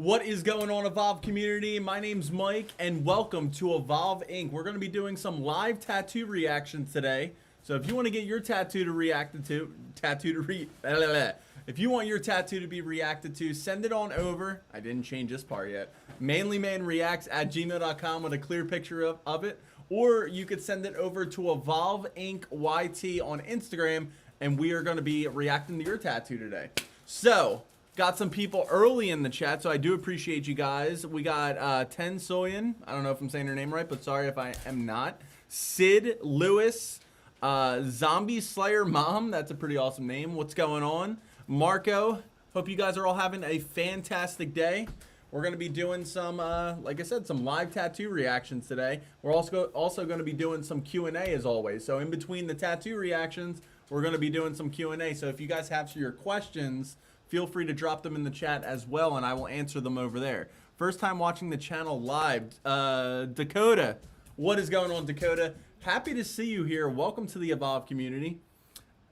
What is going on, Evolve community? My name's Mike, and welcome to Evolve Inc. We're going to be doing some live tattoo reactions today. So if you want to get your tattoo to if you want your tattoo to be reacted to, send it on over. I didn't change this part yet. manlymanreacts@gmail.com with a clear picture of it, or you could send it over to Evolve Inc. YT on Instagram, and we are going to be reacting to your tattoo today. So got some people early in the chat, so I do appreciate you guys. We got Ten Soyan. I don't know if I'm saying her name right, but sorry if I am not. Sid Lewis, Zombie Slayer Mom. That's a pretty awesome name. What's going on? Marco. Hope you guys are all having a fantastic day. We're going to be doing some, like I said, some live tattoo reactions today. We're also going to be doing some Q&A as always. So in between the tattoo reactions, we're going to be doing some Q&A. So if you guys have your questions, feel free to drop them in the chat as well, and I will answer them over there. First time watching the channel live. Dakota. What is going on, Dakota? Happy to see you here. Welcome to the Evolve community.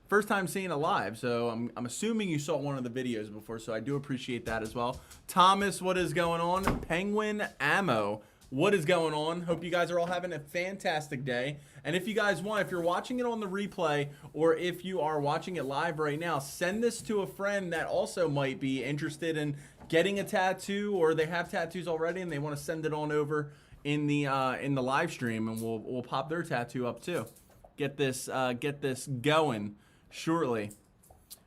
First time seeing it live, so I'm assuming you saw one of the videos before, so I do appreciate that as well. Thomas, what is going on? Penguin Ammo. What is going on? Hope you guys are all having a fantastic day. And if you guys want, if you're watching it on the replay, or if you are watching it live right now, send this to a friend that also might be interested in getting a tattoo, or they have tattoos already and they want to send it on over in the live stream, and we'll pop their tattoo up too. Get this going shortly.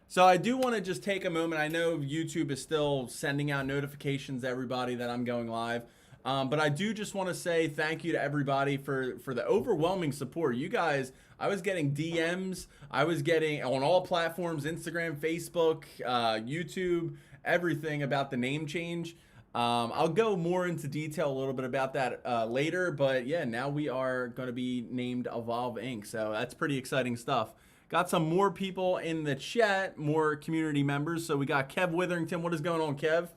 So I do want to just take a moment. I know YouTube is still sending out notifications to everybody that I'm going live. But I do just want to say thank you to everybody for the overwhelming support. You guys, I was getting DMs. I was getting on all platforms, Instagram, Facebook, YouTube, everything about the name change. I'll go more into detail a little bit about that later. But yeah, now we are going to be named Evolve Inc. So that's pretty exciting stuff. Got some more people in the chat, more community members. So we got Kev Witherington. What is going on, Kev?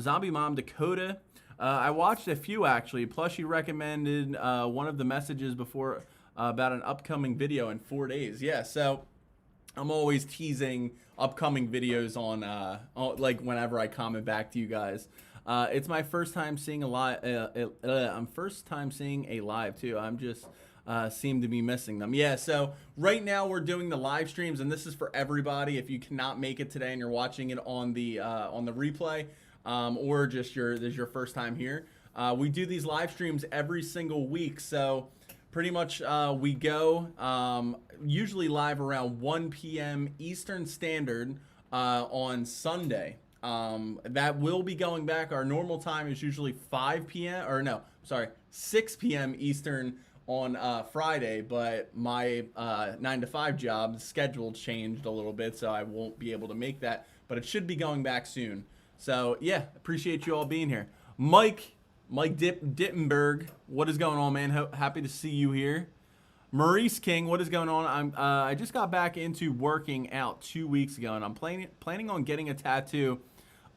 Zombie Mom, Dakota. I watched a few actually. Plus, you recommended one of the messages before about an upcoming video in 4 days. Yeah, so I'm always teasing upcoming videos on like whenever I comment back to you guys. It's my first time seeing a live. I'm first time seeing a live too. I'm just seem to be missing them. Yeah, so right now we're doing the live streams, and this is for everybody. If you cannot make it today and you're watching it on the replay. Or just this is your first time here. We do these live streams every single week, so pretty much we go usually live around 1 p.m. Eastern Standard on Sunday. That will be going back. Our normal time is usually 5 p.m. or no, sorry, 6 p.m. Eastern on Friday, but my 9 to 5 job schedule changed a little bit, so I won't be able to make that, but it should be going back soon. So yeah, appreciate you all being here. Mike Dittenberg, what is going on, man? Happy to see you here. Maurice King, what is going on? I just got back into working out 2 weeks ago, and I'm planning on getting a tattoo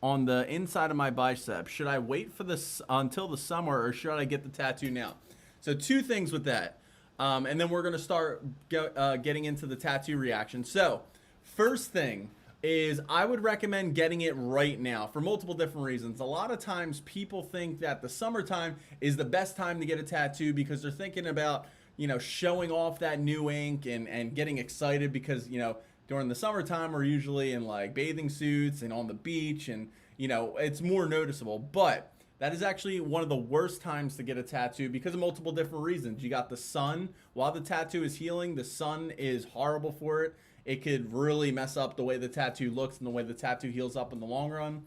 on the inside of my bicep. Should I wait for this until the summer, or should I get the tattoo now? So two things with that, and then we're gonna start getting into the tattoo reaction. So first thing is I would recommend getting it right now for multiple different reasons. A lot of times people think that the summertime is the best time to get a tattoo because they're thinking about, you know, showing off that new ink and getting excited because, you know, during the summertime we're usually in like bathing suits and on the beach, and, you know, it's more noticeable. But that is actually one of the worst times to get a tattoo because of multiple different reasons. You got the sun. While the tattoo is healing, the sun is horrible for it. It could really mess up the way the tattoo looks and the way the tattoo heals up in the long run.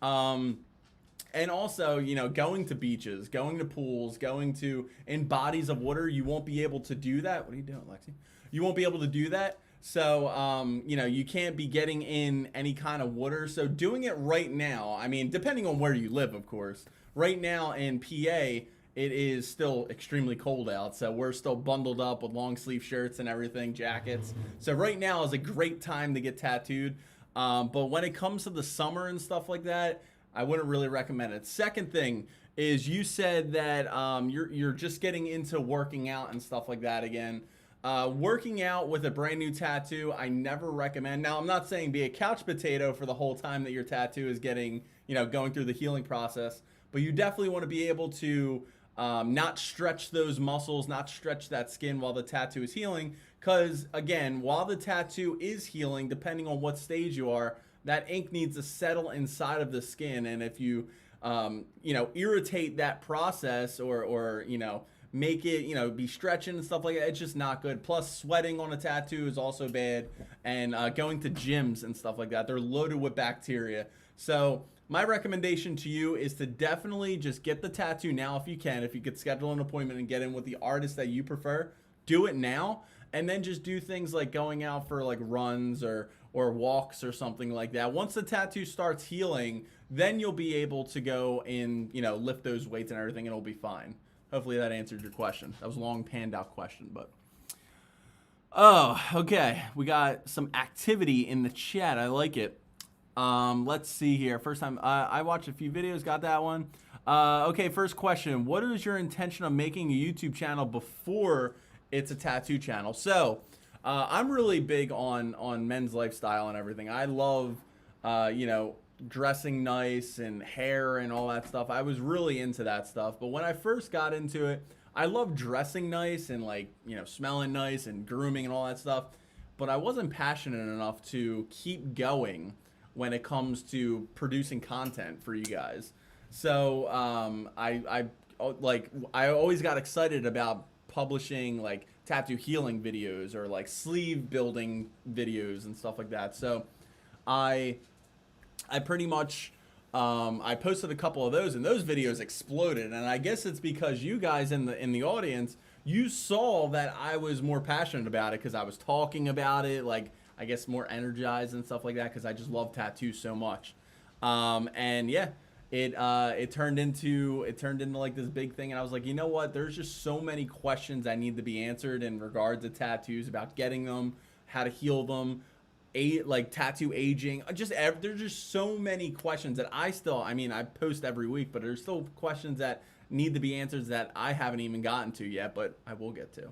And also, you know, going to beaches, going to pools, going to in bodies of water, you won't be able to do that. What are you doing, Lexi? You won't be able to do that. So, you know, you can't be getting in any kind of water. So doing it right now, I mean, depending on where you live, of course. Right now in PA, it is still extremely cold out, so we're still bundled up with long sleeve shirts and everything, jackets. So right now is a great time to get tattooed. But when it comes to the summer and stuff like that, I wouldn't really recommend it. Second thing is you said that you're just getting into working out and stuff like that again. Working out with a brand new tattoo, I never recommend. Now, I'm not saying be a couch potato for the whole time that your tattoo is getting, going through the healing process, but you definitely want to be able to not stretch those muscles, not stretch that skin while the tattoo is healing. Because, again, while the tattoo is healing, depending on what stage you are, that ink needs to settle inside of the skin. And if you, irritate that process or make it, be stretching and stuff like that, it's just not good. Plus, sweating on a tattoo is also bad. And going to gyms and stuff like that, they're loaded with bacteria. So my recommendation to you is to definitely just get the tattoo now if you can. If you could schedule an appointment and get in with the artist that you prefer, do it now. And then just do things like going out for like runs or walks or something like that. Once the tattoo starts healing, then you'll be able to go and, lift those weights and everything, and it'll be fine. Hopefully that answered your question. That was a long panned out question, but. Oh, okay. We got some activity in the chat. I like it. Let's see here. First time I watched a few videos, got that one. Okay, first question. What is your intention of making a YouTube channel before it's a tattoo channel? So, I'm really big on men's lifestyle and everything. I love, dressing nice and hair and all that stuff. I was really into that stuff. But when I first got into it, I loved dressing nice and smelling nice and grooming and all that stuff. But I wasn't passionate enough to keep going when it comes to producing content for you guys. So I always got excited about publishing like tattoo healing videos or like sleeve building videos and stuff like that. So I pretty much I posted a couple of those, and those videos exploded. And I guess it's because you guys in the audience, you saw that I was more passionate about it because I was talking about it, like I guess more energized and stuff like that, because I just love tattoos so much. And yeah, it turned into like this big thing, and I was like, you know what? There's just so many questions that need to be answered in regards to tattoos, about getting them, how to heal them, like tattoo aging. There's just so many questions that I post every week, but there's still questions that need to be answered that I haven't even gotten to yet, but I will get to.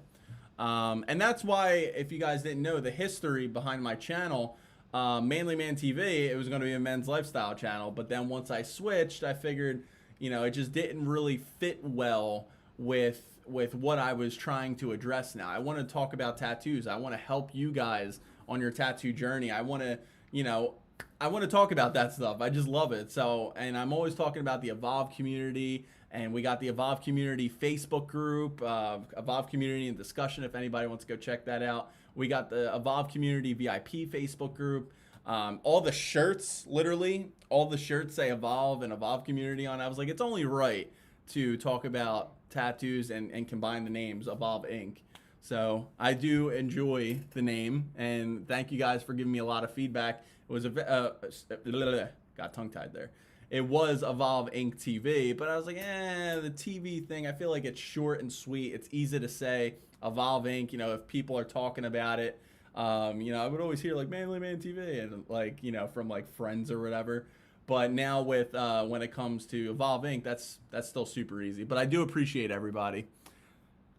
And that's why, if you guys didn't know the history behind my channel, Manly Man TV, it was going to be a men's lifestyle channel. But then once I switched, I figured, it just didn't really fit well with what I was trying to address now. I want to talk about tattoos. I want to help you guys on your tattoo journey. I want to talk about that stuff. I just love it. So, and I'm always talking about the Evolve community, and we got the Evolve community Facebook group, Evolve community and discussion, if anybody wants to go check that out. We got the Evolve community VIP Facebook group. All the shirts, literally, all the shirts say Evolve and Evolve community on. I was like, it's only right to talk about tattoos and combine the names, Evolve Inc. So I do enjoy the name, and thank you guys for giving me a lot of feedback. It was got tongue-tied there. It was Evolve Inc. TV, but I was like, the TV thing, I feel like it's short and sweet. It's easy to say. Evolve Inc., if people are talking about it, I would always hear like Manly Man TV and from like friends or whatever. But now with when it comes to Evolve Inc., that's still super easy. But I do appreciate everybody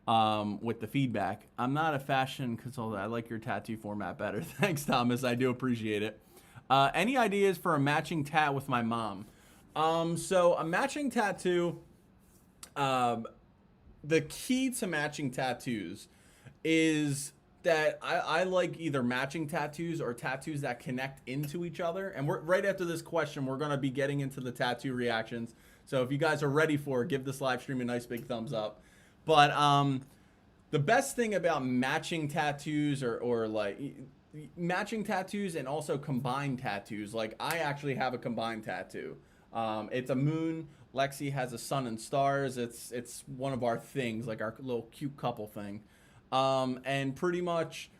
with the feedback. I'm not a fashion consultant. I like your tattoo format better. Thanks, Thomas. I do appreciate it. Any ideas for a matching tat with my mom? So a matching tattoo, the key to matching tattoos is that I like either matching tattoos or tattoos that connect into each other. And we're right after this question, we're going to be getting into the tattoo reactions. So if you guys are ready for it, give this live stream a nice big thumbs up. But the best thing about matching tattoos or like matching tattoos and also combined tattoos, like I actually have a combined tattoo. It's a moon. Lexi has a sun and stars. It's one of our things, like our little cute couple thing. And pretty much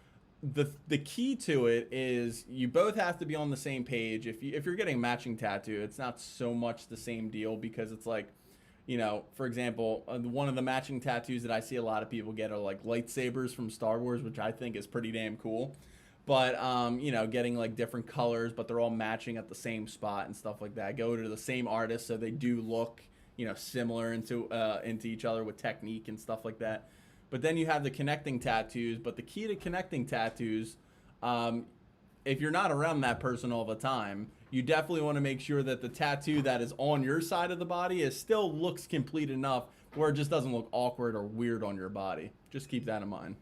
the key to it is you both have to be on the same page. If you're getting a matching tattoo, it's not so much the same deal, because it's like, for example, one of the matching tattoos that I see a lot of people get are like lightsabers from Star Wars, which I think is pretty damn cool. But, getting like different colors, but they're all matching at the same spot and stuff like that. Go to the same artist, so they do look, similar into each other with technique and stuff like that. But then you have the connecting tattoos. But the key to connecting tattoos, if you're not around that person all the time, you definitely want to make sure that the tattoo that is on your side of the body still looks complete enough where it just doesn't look awkward or weird on your body. Just keep that in mind.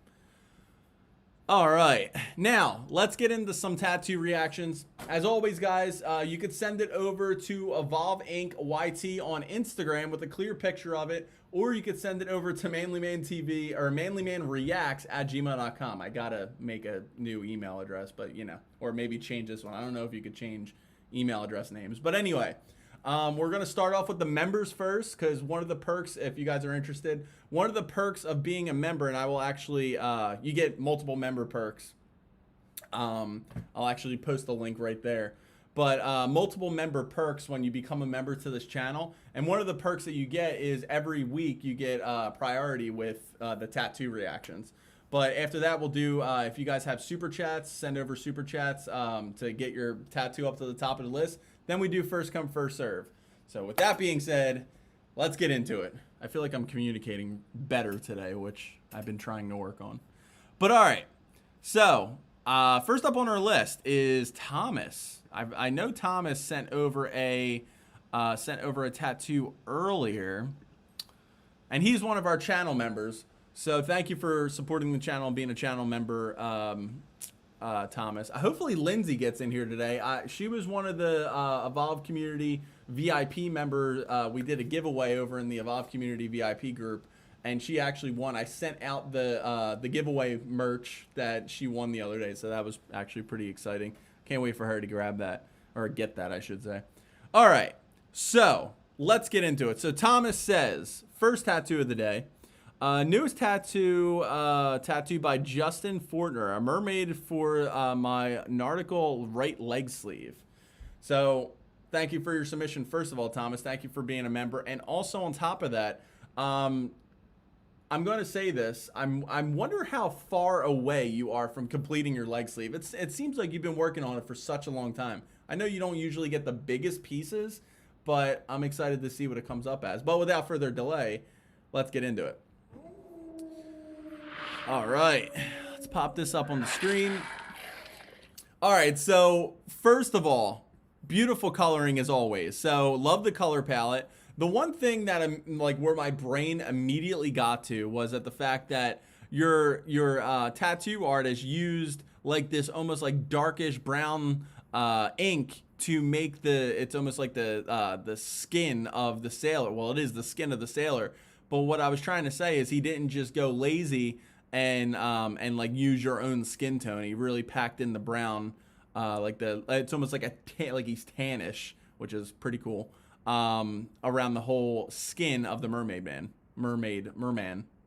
All right, now let's get into some tattoo reactions. As always, guys, you could send it over to Evolve Inc. YT on Instagram with a clear picture of it, or you could send it over to Manlyman TV or manlymanreacts@gmail.com. I gotta make a new email address, but you know, or maybe change this one. I don't know if you could change email address names, but anyway. We're going to start off with the members first, because one of the perks, if you guys are interested, one of the perks of being a member, and I will actually, you get multiple member perks. I'll actually post the link right there. But multiple member perks when you become a member to this channel. And one of the perks that you get is every week you get priority with the tattoo reactions. But after that, we'll do, if you guys have super chats, send over super chats to get your tattoo up to the top of the list. Then we do first come, first serve. So with that being said, let's get into it. I feel like I'm communicating better today, which I've been trying to work on. But all right. So first up on our list is Thomas. I know Thomas sent over a tattoo earlier, and he's one of our channel members. So thank you for supporting the channel and being a channel member, Thomas. Hopefully Lindsay gets in here today. She was one of the Evolve Community VIP members. We did a giveaway over in the Evolve Community VIP group, and she actually won. I sent out the giveaway merch that she won the other day, so that was actually pretty exciting. Can't wait for her to grab that, or get that, I should say. All right, so let's get into it. So Thomas says, first tattoo of the day. Newest tattoo by Justin Fortner, a mermaid for my nautical right leg sleeve. So thank you for your submission, first of all, Thomas. Thank you for being a member. And also on top of that, I'm going to say this. I wonder how far away you are from completing your leg sleeve. It seems like you've been working on it for such a long time. I know you don't usually get the biggest pieces, but I'm excited to see what it comes up as. But without further delay, let's get into it. All right, let's pop this up on the screen. All right, so first of all, beautiful coloring as always. So love the color palette. The one thing that I'm like, where my brain immediately got to was at the fact that your tattoo artist used like this almost like darkish brown ink to make it's almost like the skin of the sailor. Well, it is the skin of the sailor. But what I was trying to say is he didn't just go lazy and like use your own skin tone. He really packed in the brown, it's almost like like he's tannish, which is pretty cool. Around the whole skin of the merman,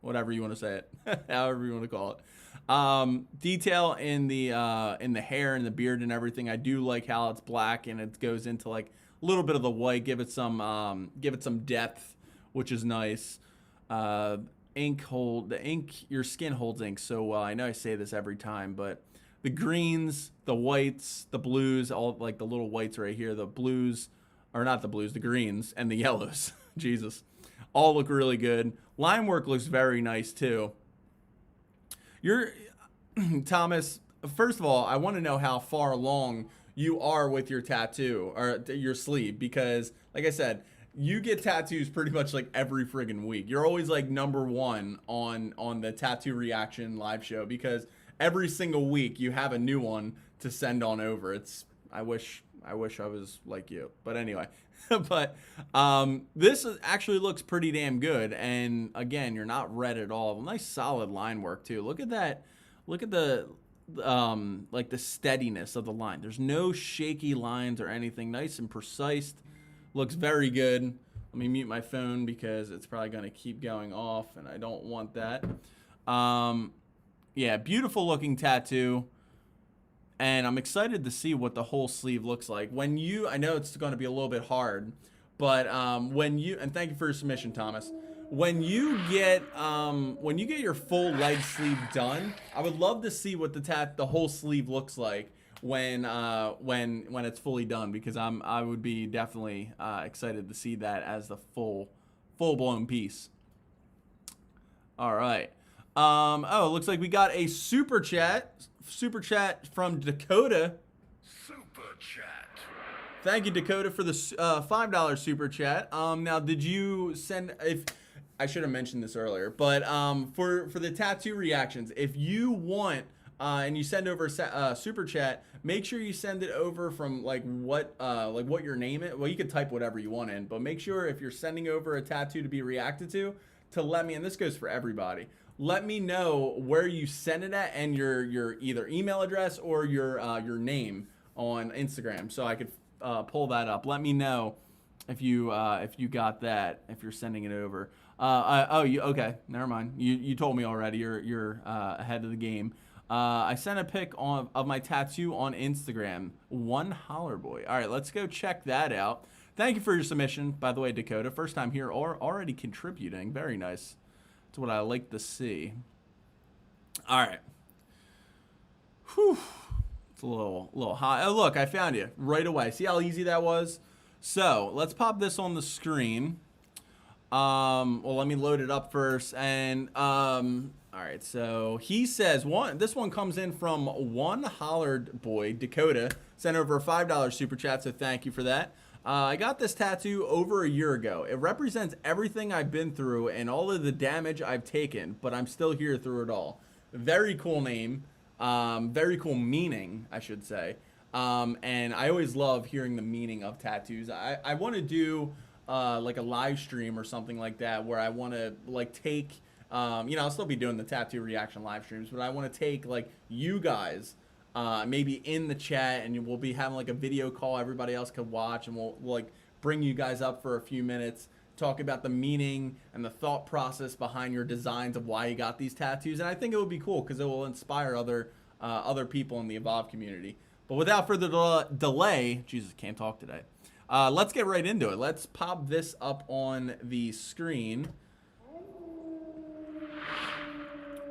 whatever you want to say it, however you want to call it. Detail in the hair and the beard and everything. I do like how it's black and it goes into like a little bit of the white, give it some depth, which is nice. Your skin holds ink so well. I know I say this every time, but the greens, the whites, the blues, all like the little whites right here, the blues, or not the blues, the greens and the yellows, Jesus, all look really good. Line work looks very nice too. Thomas, first of all, I want to know how far along you are with your tattoo or your sleeve, because like I said, you get tattoos pretty much like every friggin' week. You're always like #1 on the tattoo reaction live show, because every single week you have a new one to send on over. I wish I was like you, but anyway. But this actually looks pretty damn good, and again, you're not red at all. Nice solid line work too. Look at that. Look at the like the steadiness of the line. There's no shaky lines or anything. Nice and precise. Looks very good. Let me mute my phone because it's probably going to keep going off, and I don't want that. Yeah, beautiful looking tattoo. And I'm excited to see what the whole sleeve looks like. I know it's going to be a little bit hard, but and thank you for your submission, Thomas. When you get your full leg sleeve done, I would love to see what the whole sleeve looks like when it's fully done, because I would be definitely excited to see that as the full blown piece. All right. Oh, it looks like we got a super chat from Dakota. Super chat. Thank you, Dakota, for the $5 super chat. Now, did you send? If I should have mentioned this earlier, but for the tattoo reactions, if you want and you send over a super chat, make sure you send it over from like what your name is. Well, you can type whatever you want in, but make sure if you're sending over a tattoo to be reacted to let me. And this goes for everybody. Let me know where you send it at and your either email address or your name on Instagram, so I could pull that up. Let me know if you got that, if you're sending it over. Okay, never mind. You told me already. You're ahead of the game. I sent a pic of my tattoo on Instagram. One holler boy. All right, let's go check that out. Thank you for your submission, by the way, Dakota. First time here, or already contributing. Very nice. That's what I like to see. All right. Whew. It's a little hot. Oh, look, I found you right away. See how easy that was? So let's pop this on the screen. Well, let me load it up first. And all right. So he says this one comes in from One Hollered Boy, Dakota. Sent over a $5 super chat. So thank you for that. I got this tattoo over a year ago. It represents everything I've been through and all of the damage I've taken, but I'm still here through it all. Very cool name. Very cool meaning, I should say. And I always love hearing the meaning of tattoos. I want to do like a live stream or something like that where I want to like take, I'll still be doing the tattoo reaction live streams, but I want to take like you guys maybe in the chat, and we'll be having like a video call everybody else could watch, and we'll like bring you guys up for a few minutes, talk about the meaning and the thought process behind your designs of why you got these tattoos. And I think it would be cool because it will inspire other people in the Evolve community. But without further delay, Jesus, can't talk today. Let's get right into it. Let's pop this up on the screen.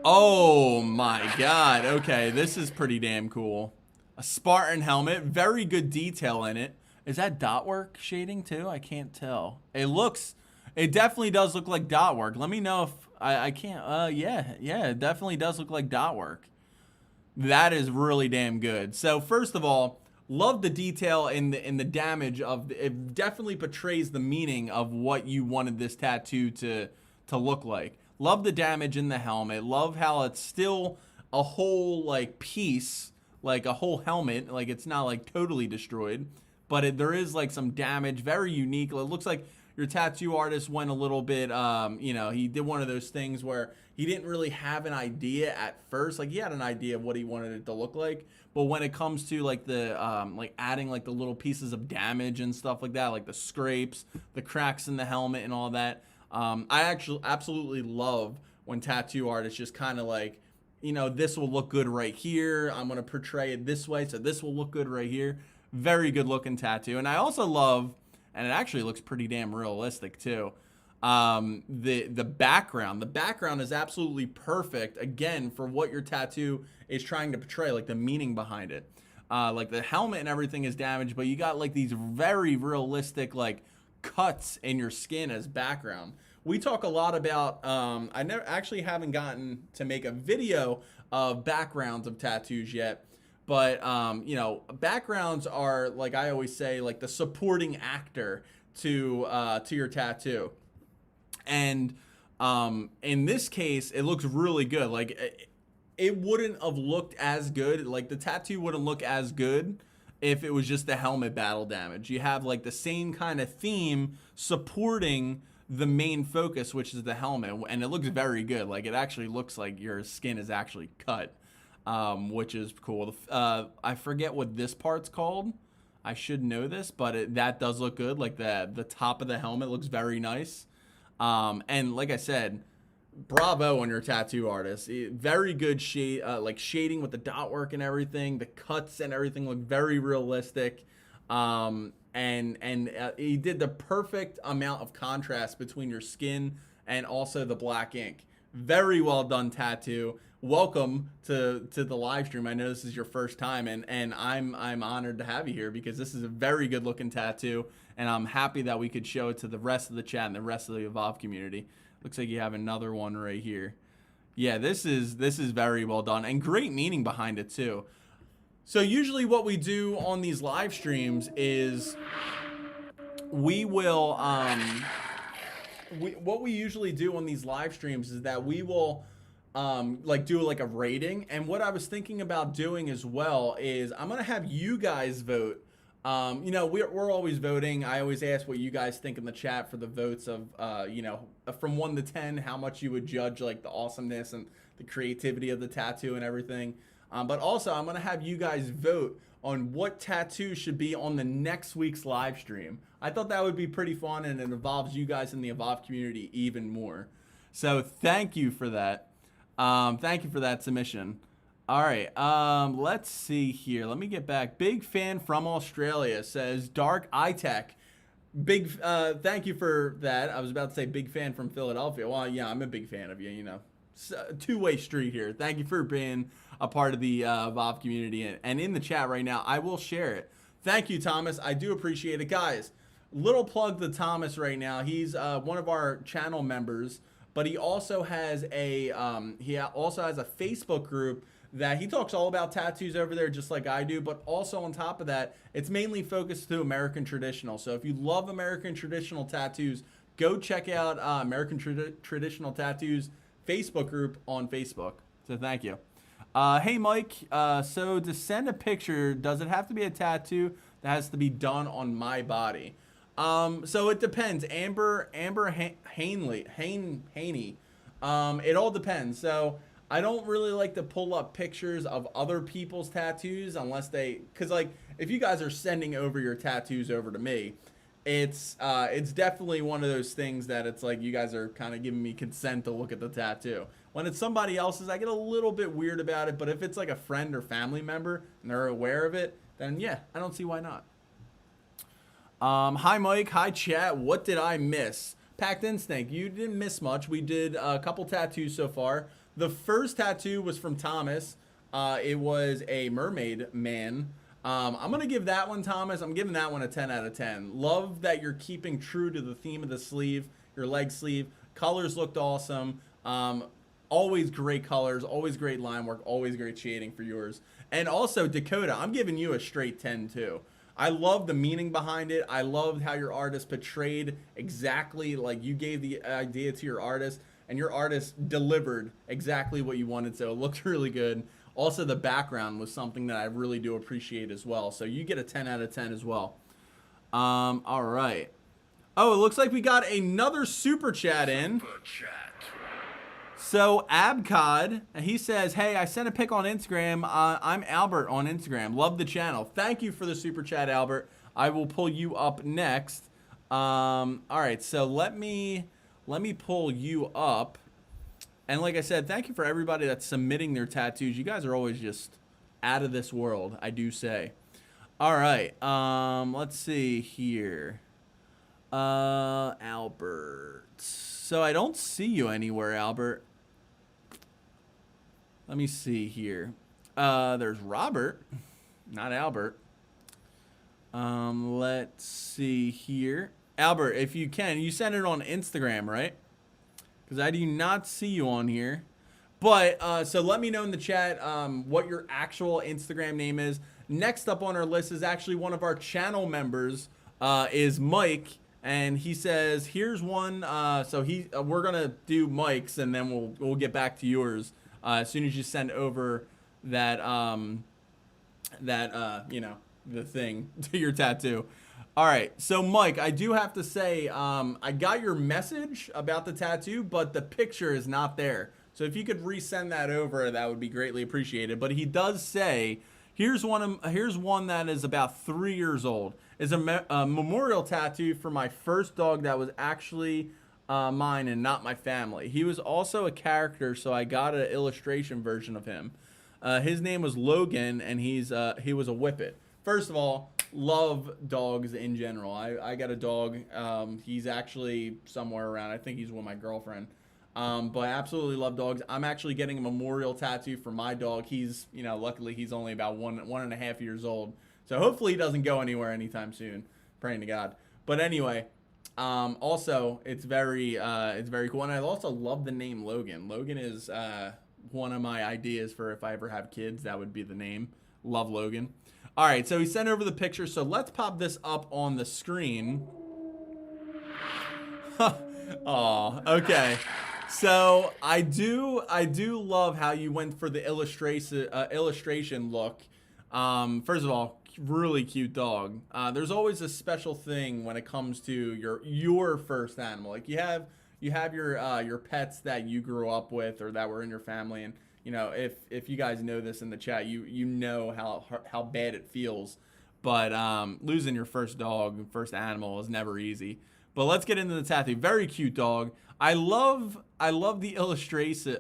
Oh my God. Okay, this is pretty damn cool. A Spartan helmet, very good detail in it. Is that dot work shading too? I can't tell. It definitely does look like dot work. Let me know if I can't. Yeah, it definitely does look like dot work. That is really damn good. So first of all, love the detail in the damage of it. Definitely portrays the meaning of what you wanted this tattoo to look like. Love the damage in the helmet. Love how it's still a whole like piece, like a whole helmet. Like it's not like totally destroyed, but there is like some damage. Very unique. It looks like your tattoo artist went a little bit, he did one of those things where he didn't really have an idea at first. Like he had an idea of what he wanted it to look like, but when it comes to like the like adding like the little pieces of damage and stuff like that, like the scrapes, the cracks in the helmet and all that, I actually absolutely love when tattoo artists just kind of like, this will look good right here. I'm going to portray it this way, so this will look good right here. Very good looking tattoo. And I also love, and it actually looks pretty damn realistic too, the background. The background is absolutely perfect, again, for what your tattoo is trying to portray, like the meaning behind it. Like the helmet and everything is damaged, but you got like these very realistic like cuts in your skin as background. We talk a lot about, I haven't gotten to make a video of backgrounds of tattoos yet, but backgrounds are, like I always say, like the supporting actor to your tattoo. And in this case, it looks really good. Like it wouldn't have looked as good, like the tattoo wouldn't look as good if it was just the helmet battle damage. You have like the same kind of theme supporting the main focus, which is the helmet, and it looks very good. Like it actually looks like your skin is actually cut, which is cool. I forget what this part's called. I should know this, but that does look good. Like the top of the helmet looks very nice. And like I said, bravo on your tattoo artist. Very good shade, like shading with the dot work and everything. The cuts and everything look very realistic. And he did the perfect amount of contrast between your skin and also the black ink. Very well done tattoo. Welcome to the live stream. I know this is your first time, and I'm honored to have you here because this is a very good looking tattoo, and I'm happy that we could show it to the rest of the chat and the rest of the Evolve community. Looks like you have another one right here. Yeah, this is very well done and great meaning behind it too. So usually what we do on these live streams is we will what we usually do on these live streams is that we will like do like a rating. And what I was thinking about doing as well is I'm gonna have you guys vote. You know, we're always voting. I always ask what you guys think in the chat for the votes of you know, from 1 to 10, how much you would judge like the awesomeness and the creativity of the tattoo and everything. But also I'm gonna have you guys vote on what tattoo should be on the next week's live stream. I thought that would be pretty fun, and it involves you guys in the Evolve community even more. So thank you for that. Thank you for that submission. All right, let's see here. Let me get back. Big fan from Australia says Dark Eye Tech. Big, thank you for that. I was about to say big fan from Philadelphia. Well, yeah, I'm a big fan of you, you know. Two-way street here. Thank you for being a part of the Evolve community and in the chat right now. I will share it. Thank you, Thomas. I do appreciate it. Guys, little plug to Thomas right now. He's one of our channel members, but he also has a Facebook group that he talks all about tattoos over there, just like I do. But also on top of that, it's mainly focused to American traditional. So if you love American traditional tattoos, go check out American Traditional Tattoos Facebook group on Facebook. So thank you. Hey Mike, so to send a picture, does it have to be a tattoo that has to be done on my body? So it depends. Amber Haney. It all depends. So I don't really like to pull up pictures of other people's tattoos unless because like if you guys are sending over your tattoos over to me, it's definitely one of those things that it's like you guys are kind of giving me consent to look at the tattoo. When it's somebody else's, I get a little bit weird about it, but if it's like a friend or family member and they're aware of it, then yeah, I don't see why not. Hi Mike, hi chat, what did I miss? Packed Instinct, you didn't miss much. We did a couple tattoos so far. The first tattoo was from Thomas. It was a mermaid man. I'm going to give that one, Thomas. I'm giving that one a 10 out of 10. Love that you're keeping true to the theme of the sleeve, your leg sleeve. Colors looked awesome. Always great colors, always great line work, always great shading for yours. And also, Dakota, I'm giving you a straight 10 too. I love the meaning behind it. I loved how your artist portrayed exactly like you gave the idea to your artist, and your artist delivered exactly what you wanted, so it looked really good. Also, the background was something that I really do appreciate as well. So you get a 10 out of 10 as well. All right. Oh, it looks like we got another super chat in. Super chat. So Abcod, he says, hey, I sent a pic on Instagram. I'm Albert on Instagram. Love the channel. Thank you for the super chat, Albert. I will pull you up next. All right, so let me pull you up. And like I said, thank you for everybody that's submitting their tattoos. You guys are always just out of this world, I do say. All right, let's see here. Albert. So I don't see you anywhere, Albert. Let me see here. There's Robert, not Albert. Let's see here. Albert, if you can, you send it on Instagram, right? Because I do not see you on here. But, so let me know in the chat what your actual Instagram name is. Next up on our list is actually one of our channel members, is Mike. And he says, here's one. So we're going to do Mike's, and then we'll get back to yours as soon as you send over that, you know, the thing to your tattoo. All right, so Mike, I do have to say, I got your message about the tattoo, but the picture is not there. So if you could resend that over, that would be greatly appreciated. But he does say, here's one that is about 3 years old. It's a memorial tattoo for my first dog that was actually mine and not my family. He was also a character, so I got an illustration version of him. His name was Logan, and he was a whippet. First of all, love dogs in general. I got a dog. He's actually somewhere around. I think he's with my girlfriend. But I absolutely love dogs. I'm actually getting a memorial tattoo for my dog. He's, you know, luckily he's only about one and a half years old. So hopefully he doesn't go anywhere anytime soon. Praying to God. But anyway, Also, it's very cool, and I also love the name Logan. Logan is one of my ideas for if I ever have kids. That would be the name. Love Logan. All right, so he sent over the picture. So let's pop this up on the screen. Oh, okay. So I do love how you went for the illustration look. First of all, really cute dog. There's always a special thing when it comes to your first animal. Like you have your pets that you grew up with or that were in your family, and you know if you guys know this in the chat, you know how bad it feels. But losing your first dog, first animal is never easy. But let's get into the tattoo. Very cute dog. I love the illustration,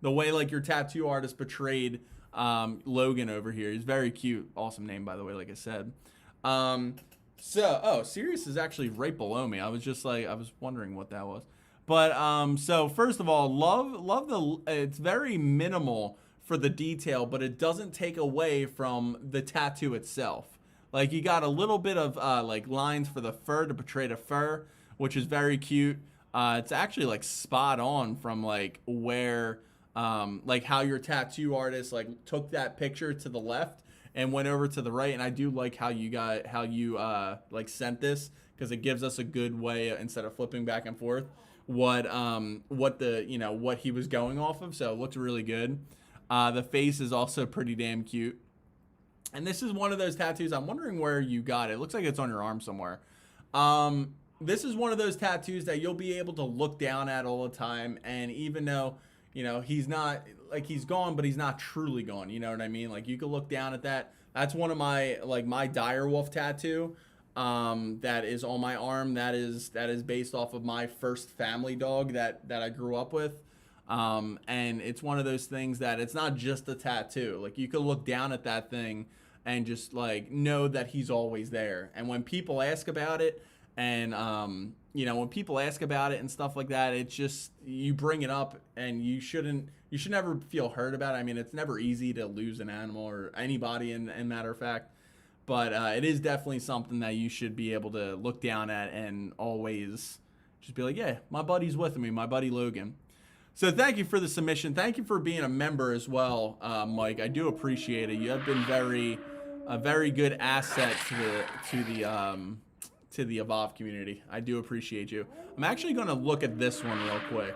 the way like your tattoo artist portrayed Logan over here. He's very cute. Awesome name, by the way, like I said. Sirius is actually right below me. I was wondering what that was. But so first of all, love it's very minimal for the detail, but it doesn't take away from the tattoo itself. Like you got a little bit of like lines for the fur to portray the fur, which is very cute. It's actually like spot on from like where like how your tattoo artist like took that picture to the left and went over to the right. And I do like how you like sent this, because it gives us a good way, instead of flipping back and forth, what he was going off of. So it looked really good. The face is also pretty damn cute. And this is one of those tattoos. I'm wondering where you got it. It looks like it's on your arm somewhere. This is one of those tattoos that you'll be able to look down at all the time. And even though, you know, he's not, like, he's gone, but he's not truly gone. You know what I mean? Like, you could look down at that. That's one of my, like, my dire wolf tattoo that is on my arm. That is based off of my first family dog that I grew up with. And it's one of those things that it's not just a tattoo. Like, you could look down at that thing and just like know that he's always there. And when people ask about it, and you know, when people ask about it and stuff like that, it's just, you bring it up, and you should never feel hurt about it. I mean, it's never easy to lose an animal or anybody in matter of fact, but it is definitely something that you should be able to look down at and always just be like, yeah, my buddy's with me, my buddy Logan. So thank you for the submission. Thank you for being a member as well, Mike. I do appreciate it. You have been a very good asset to the Evolve community. I do appreciate you. I'm actually going to look at this one real quick.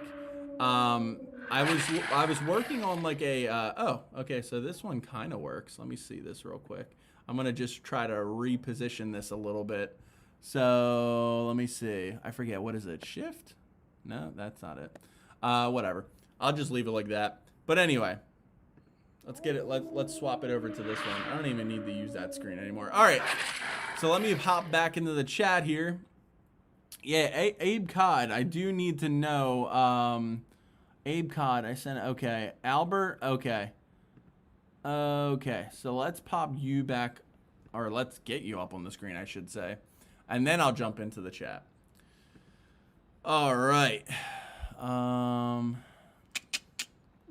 I was working on like a oh, okay, so this one kind of works. Let me see this real quick. I'm going to just try to reposition this a little bit. So let me see. I forget, what is it? Shift? No, that's not it. Whatever. I'll just leave it like that. But anyway, let's get it. Let's swap it over to this one. I don't even need to use that screen anymore. All right. So let me hop back into the chat here. Yeah, Abe Cod. I do need to know. Abe Cod. I sent. Okay. Albert. Okay. Okay. So let's pop you back, or let's get you up on the screen, I should say, and then I'll jump into the chat. All right.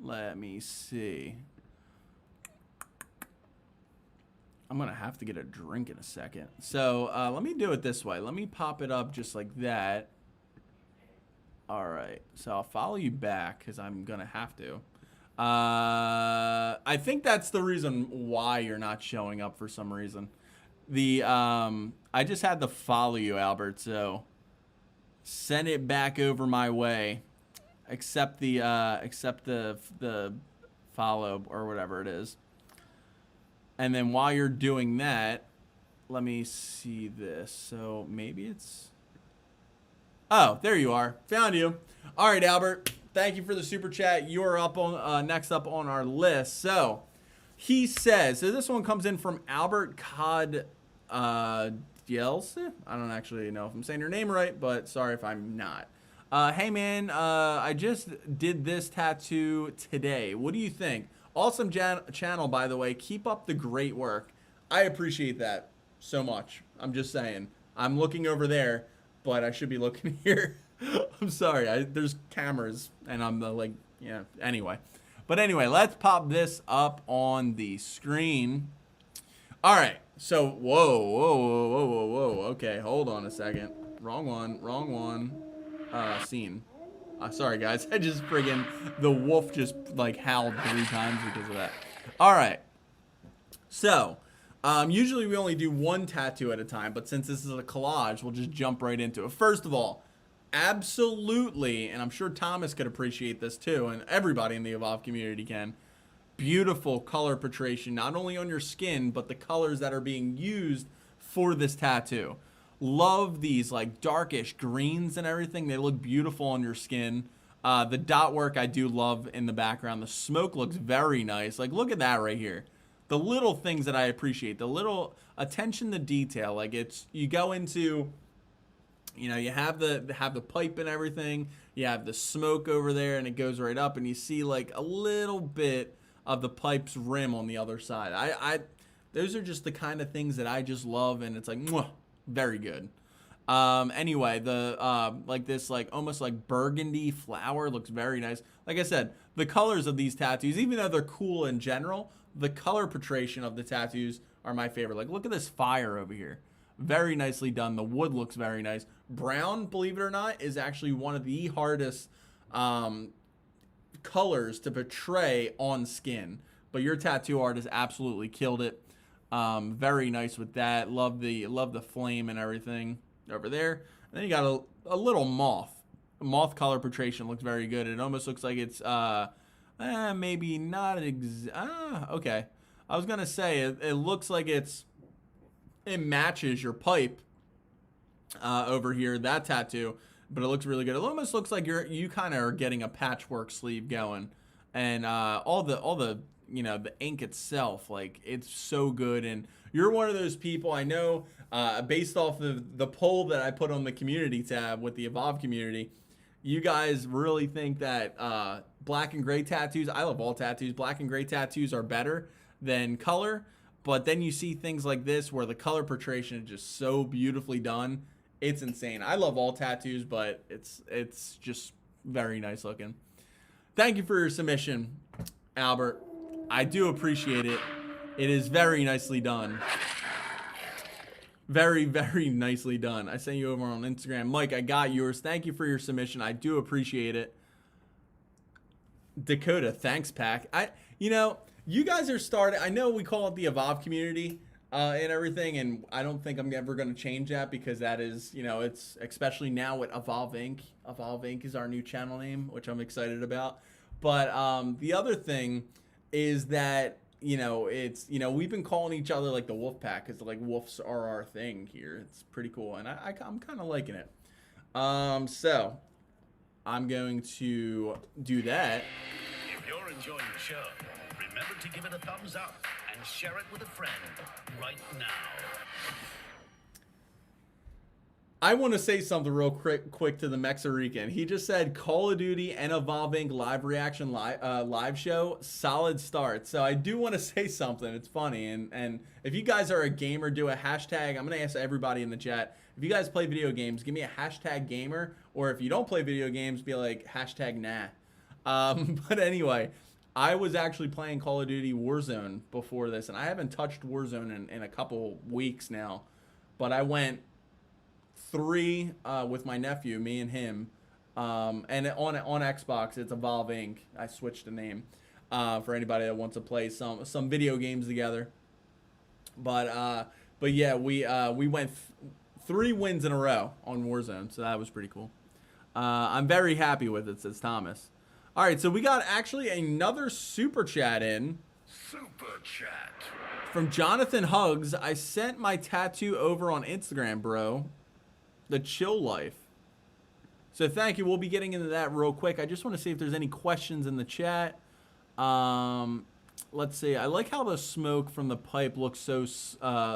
Let me see. I'm gonna have to get a drink in a second. So let me do it this way. Let me pop it up just like that. All right. So I'll follow you back because I'm gonna have to. I think that's the reason why you're not showing up for some reason. I just had to follow you, Albert. So send it back over my way. Accept the follow or whatever it is. And then while you're doing that, let me see this. So maybe it's... Oh, there you are. Found you. All right, Albert. Thank you for the super chat. You are up on next up on our list. So he says, so this one comes in from Albert Cod Yells. I don't actually know if I'm saying your name right, but sorry if I'm not. Hey man, I just did this tattoo today. What do you think? Awesome channel, by the way. Keep up the great work. I appreciate that so much. I'm just saying. I'm looking over there, but I should be looking here. I'm sorry. There's cameras, and I'm like, yeah. Anyway. But anyway, let's pop this up on the screen. All right. So, whoa. Okay, hold on a second. Wrong one. Scene. Sorry, guys. I just friggin' the wolf just like howled 3 times because of that. All right. So, usually we only do 1 tattoo at a time, but since this is a collage, we'll just jump right into it. First of all, absolutely, and I'm sure Thomas could appreciate this too, and everybody in the Evolve community can. Beautiful color portrayal, not only on your skin, but the colors that are being used for this tattoo. Love these like darkish greens and everything. They look beautiful on your skin. The dot work I do love in the background. The smoke looks very nice. Like, look at that right here. The little things that I appreciate. The little attention to detail. Like, it's, you go into, you know, you have the pipe and everything. You have the smoke over there, and it goes right up, and you see like a little bit of the pipe's rim on the other side. Those are just the kind of things that I just love, and it's like, mwah, very good. Anyway, the like this like almost like burgundy flower looks very nice. Like I said, the colors of these tattoos, even though they're cool in general, the color portrayal of the tattoos are my favorite. Like, look at this fire over here. Very nicely done. The wood looks very nice. Brown, believe it or not, is actually one of the hardest colors to portray on skin. But your tattoo artist absolutely killed it. Very nice with that. Love the flame and everything over there. And then you got a little moth. Moth color portrayal looks very good. It almost looks like it's maybe not okay. I was gonna say it looks like it matches your pipe over here, that tattoo, but it looks really good. It almost looks like you kind of are getting a patchwork sleeve going, and all the you know, the ink itself, like, it's so good. And you're one of those people, I know, based off of the poll that I put on the community tab with the Evolve community, you guys really think that black and gray tattoos, I love all tattoos, black and gray tattoos are better than color. But then you see things like this where the color portrayal is just so beautifully done. It's insane. I love all tattoos, but it's just very nice looking. Thank you for your submission, Albert. I do appreciate it. It is very nicely done. Very, very nicely done. I sent you over on Instagram. Mike, I got yours. Thank you for your submission. I do appreciate it. Dakota, thanks, Pack. You know, you guys are starting. I know we call it the Evolve community and everything, and I don't think I'm ever going to change that because that is, you know, it's especially now with Evolve Inc. Evolve Inc. is our new channel name, which I'm excited about. But the other thing is that, you know, it's, you know, we've been calling each other like the Wolf Pack because like wolves are our thing here. It's pretty cool, and I'm kind of liking it. So I'm going to do that. If you're enjoying the show, remember to give it a thumbs up and share it with a friend right now. I want to say something real quick to the Mexarican. He just said Call of Duty and Evolve Inc. live reaction live show, solid start. So I do want to say something. It's funny. And if you guys are a gamer, do a hashtag. I'm going to ask everybody in the chat. If you guys play video games, give me a hashtag gamer. Or if you don't play video games, be like hashtag nah. But anyway, I was actually playing Call of Duty Warzone before this. And I haven't touched Warzone in a couple weeks now. But I went 3 with my nephew, me and him, and on Xbox it's Evolve Inc. I switched the name for anybody that wants to play some video games together. But yeah, we went 3 wins in a row on Warzone, so that was pretty cool. I'm very happy with it, says Thomas. All right, so we got actually another super chat in. Super chat From Jonathan Hugs. I sent my tattoo over on Instagram, bro. The chill life. So thank you. We'll be getting into that real quick. I just want to see if there's any questions in the chat. Let's see. I like how the smoke from the pipe looks so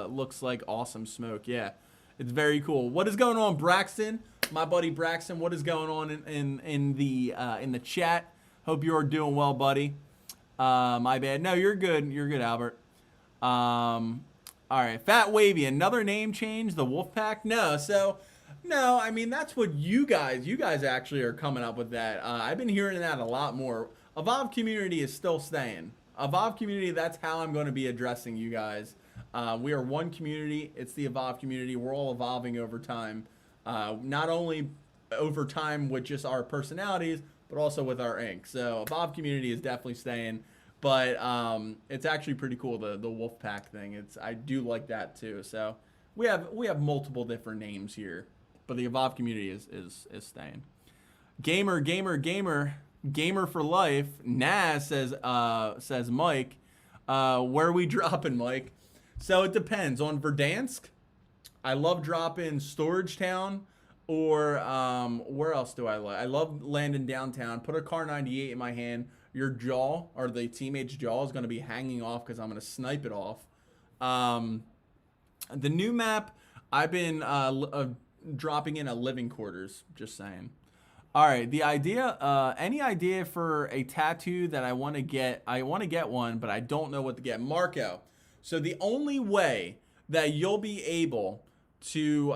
looks like awesome smoke. Yeah, it's very cool. What is going on, Braxton? My buddy Braxton. What is going on in the chat? Hope you are doing well, buddy. My bad. No, you're good. You're good, Albert. All right. Fat Wavy. Another name change. The Wolfpack. No, I mean, that's what you guys actually are coming up with that. I've been hearing that a lot more. Evolve community is still staying. Evolve community, that's how I'm going to be addressing you guys. We are one community. It's the Evolve community. We're all evolving over time. Not only over time with just our personalities, but also with our ink. So Evolve community is definitely staying. But it's actually pretty cool, the wolf pack thing. I do like that too. So we have multiple different names here, but the Evolve community is staying. Gamer for life. Naz says Mike, where are we dropping, Mike? So it depends on Verdansk. I love dropping Storage Town, or where else do I like? I love landing downtown. Put a Car 98 in my hand. Your jaw, or the teammate's jaw, is going to be hanging off because I'm going to snipe it off. The new map, I've been dropping in a living quarters. Just saying. All right, the idea. Any idea for a tattoo that I want to get? I want to get one, but I don't know what to get. Marco. So the only way that you'll be able to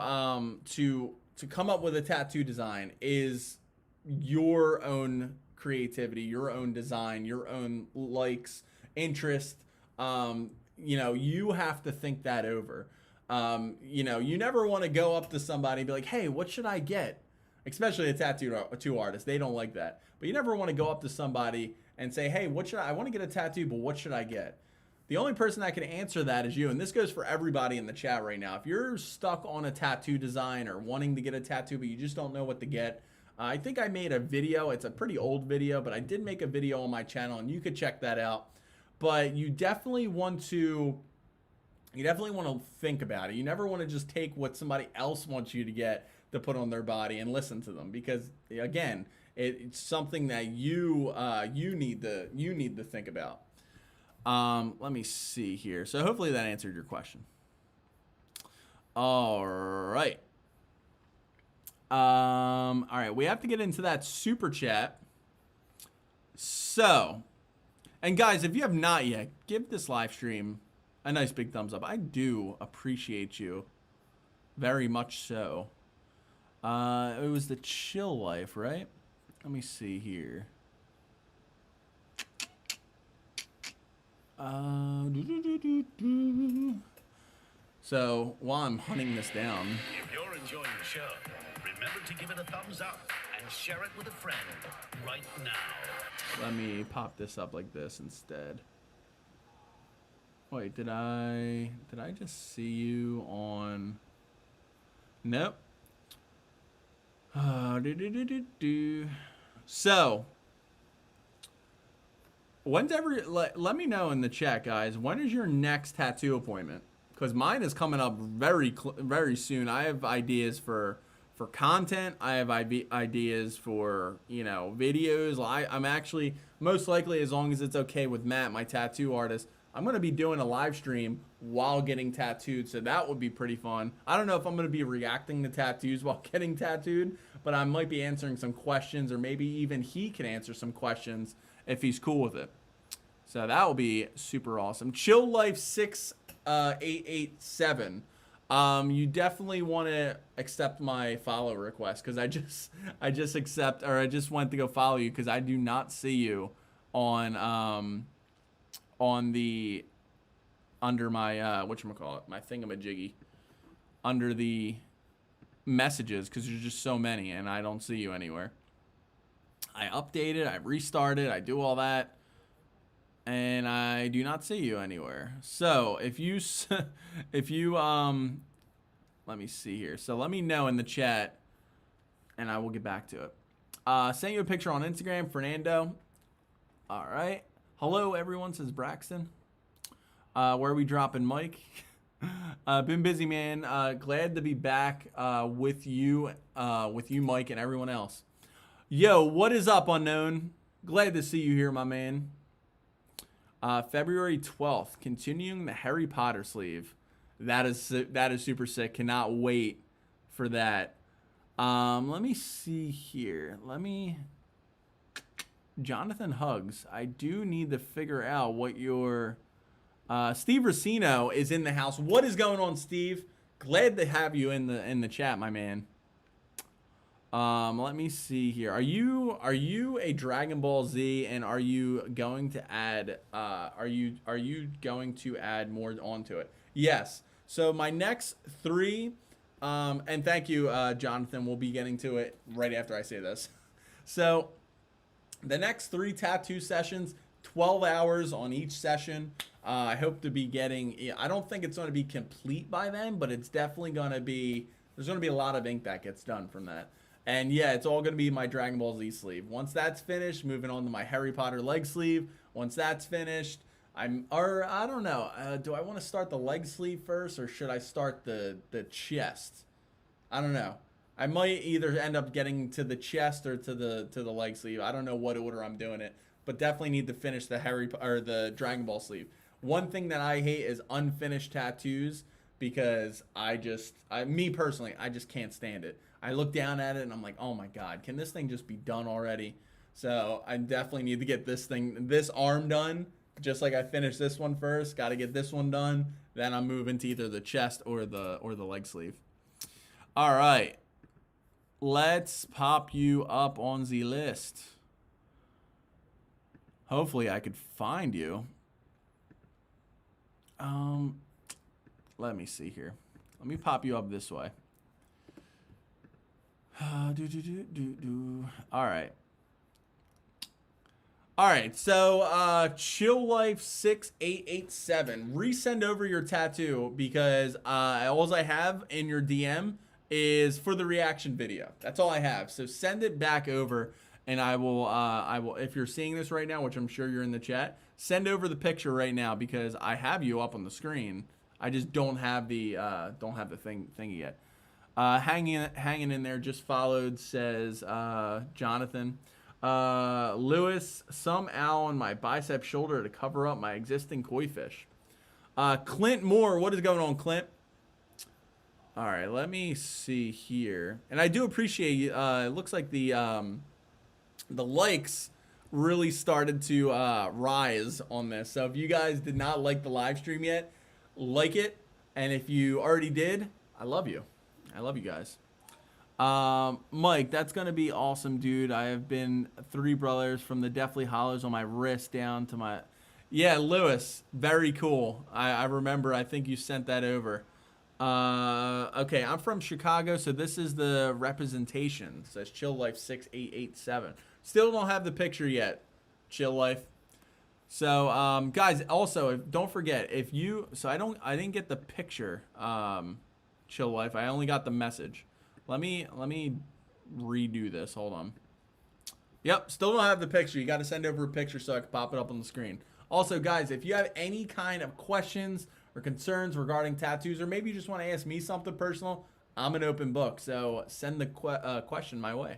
come up with a tattoo design is your own creativity, your own design, your own likes, interest. You have to think that over. You never want to go up to somebody and be like, hey, what should I get? Especially a tattoo artist. They don't like that. But you never want to go up to somebody and say, hey, I want to get a tattoo, but what should I get? The only person that can answer that is you. And this goes for everybody in the chat right now. If you're stuck on a tattoo design or wanting to get a tattoo, but you just don't know what to get, I think I made a video. It's a pretty old video, but I did make a video on my channel, and you could check that out. But you definitely want to think about it. You never want to just take what somebody else wants you to get to put on their body and listen to them, because again, it's something that you need to think about. Let me see here. So hopefully that answered your question. All right. All right, we have to get into that super chat. So, and guys, if you have not yet, give this live stream a nice big thumbs up. I do appreciate you very much so. It was the chill life, right? Let me see here. So while I'm hunting this down, If you're enjoying the show, remember to give it a thumbs up and share it with a friend right now. let me pop this up like this instead. Wait, did I just see you on? Nope. So, let me know in the chat, guys. When is your next tattoo appointment? Because mine is coming up very soon. I have ideas for content. I have ideas for videos. I'm actually, most likely, as long as it's okay with Matt, my tattoo artist, I'm going to be doing a live stream while getting tattooed, so that would be pretty fun. I don't know if I'm going to be reacting to tattoos while getting tattooed, but I might be answering some questions, or maybe even he can answer some questions if he's cool with it. So that will be super awesome. Chill Life 6887. You definitely want to accept my follow request, because I just went to go follow you because I do not see you on the under my whatchamacallit, my thingamajiggy, under the messages, because there's just so many and I don't see you anywhere. I updated, I restarted, I do all that, and I do not see you anywhere. So if you let me see here. So let me know in the chat and I will get back to it. Sent you a picture on Instagram, Fernando. All right. Hello, everyone, says Braxton. Where are we dropping, Mike? Been busy, man. Glad to be back with you, Mike, and everyone else. Yo, what is up, Unknown? Glad to see you here, my man. February 12th, continuing the Harry Potter sleeve. That is super sick. Cannot wait for that. Let me see here. Jonathan Hugs. I do need to figure out what your Steve Racino is in the house. What is going on, Steve? Glad to have you in the chat, my man. Let me see here. Are you a Dragon Ball Z, and are you going to add are you going to add more onto it? Yes. So my next 3 And thank you, Jonathan. We'll be getting to it right after I say this. So the next 3 tattoo sessions, 12 hours on each session. I hope to be getting, I don't think it's going to be complete by then, but it's definitely going to be, there's going to be a lot of ink that gets done from that. And yeah, it's all going to be my Dragon Ball Z sleeve. Once that's finished, moving on to my Harry Potter leg sleeve. Once that's finished, I don't know. Do I want to start the leg sleeve first, or should I start the chest? I don't know. I might either end up getting to the chest or to the leg sleeve. I don't know what order I'm doing it, but definitely need to finish the the Dragon Ball sleeve. One thing that I hate is unfinished tattoos, because me personally, I just can't stand it. I look down at it and I'm like, oh my god, can this thing just be done already? So I definitely need to get this arm done. Just like I finished this one first, got to get this one done. Then I'm moving to either the chest or the leg sleeve. All right, let's pop you up on the list. Hopefully I could find you. Let me see here. Let me pop you up this way. All right. All right, so Chill Life 6887, resend over your tattoo, because all I have in your DM is for the reaction video. That's all I have. So send it back over, and I will. If you're seeing this right now, which I'm sure you're in the chat, send over the picture right now, because I have you up on the screen. I just don't have the thingy yet. Hanging in there, just followed, says Jonathan. Lewis, some owl on my bicep shoulder to cover up my existing koi fish. Clint Moore, what is going on, Clint? All right, let me see here. And I do appreciate you. It looks like the likes really started to rise on this. So if you guys did not like the live stream yet, like it. And if you already did, I love you. I love you guys. Mike, that's going to be awesome, dude. I have been 3 brothers from the Deathly Hollows on my wrist down to my... Yeah, Lewis, very cool. I remember, I think you sent that over. Okay, I'm from Chicago, so this is the representation. It says Chill Life 6887. Still don't have the picture yet, Chill Life. So, guys, also, don't forget, if you... So I didn't get the picture, Chill Life. I only got the message. Let me redo this. Hold on. Yep, still don't have the picture. You got to send over a picture so I can pop it up on the screen. Also, guys, if you have any kind of questions or concerns regarding tattoos, or maybe you just want to ask me something personal, I'm an open book. So send the question my way.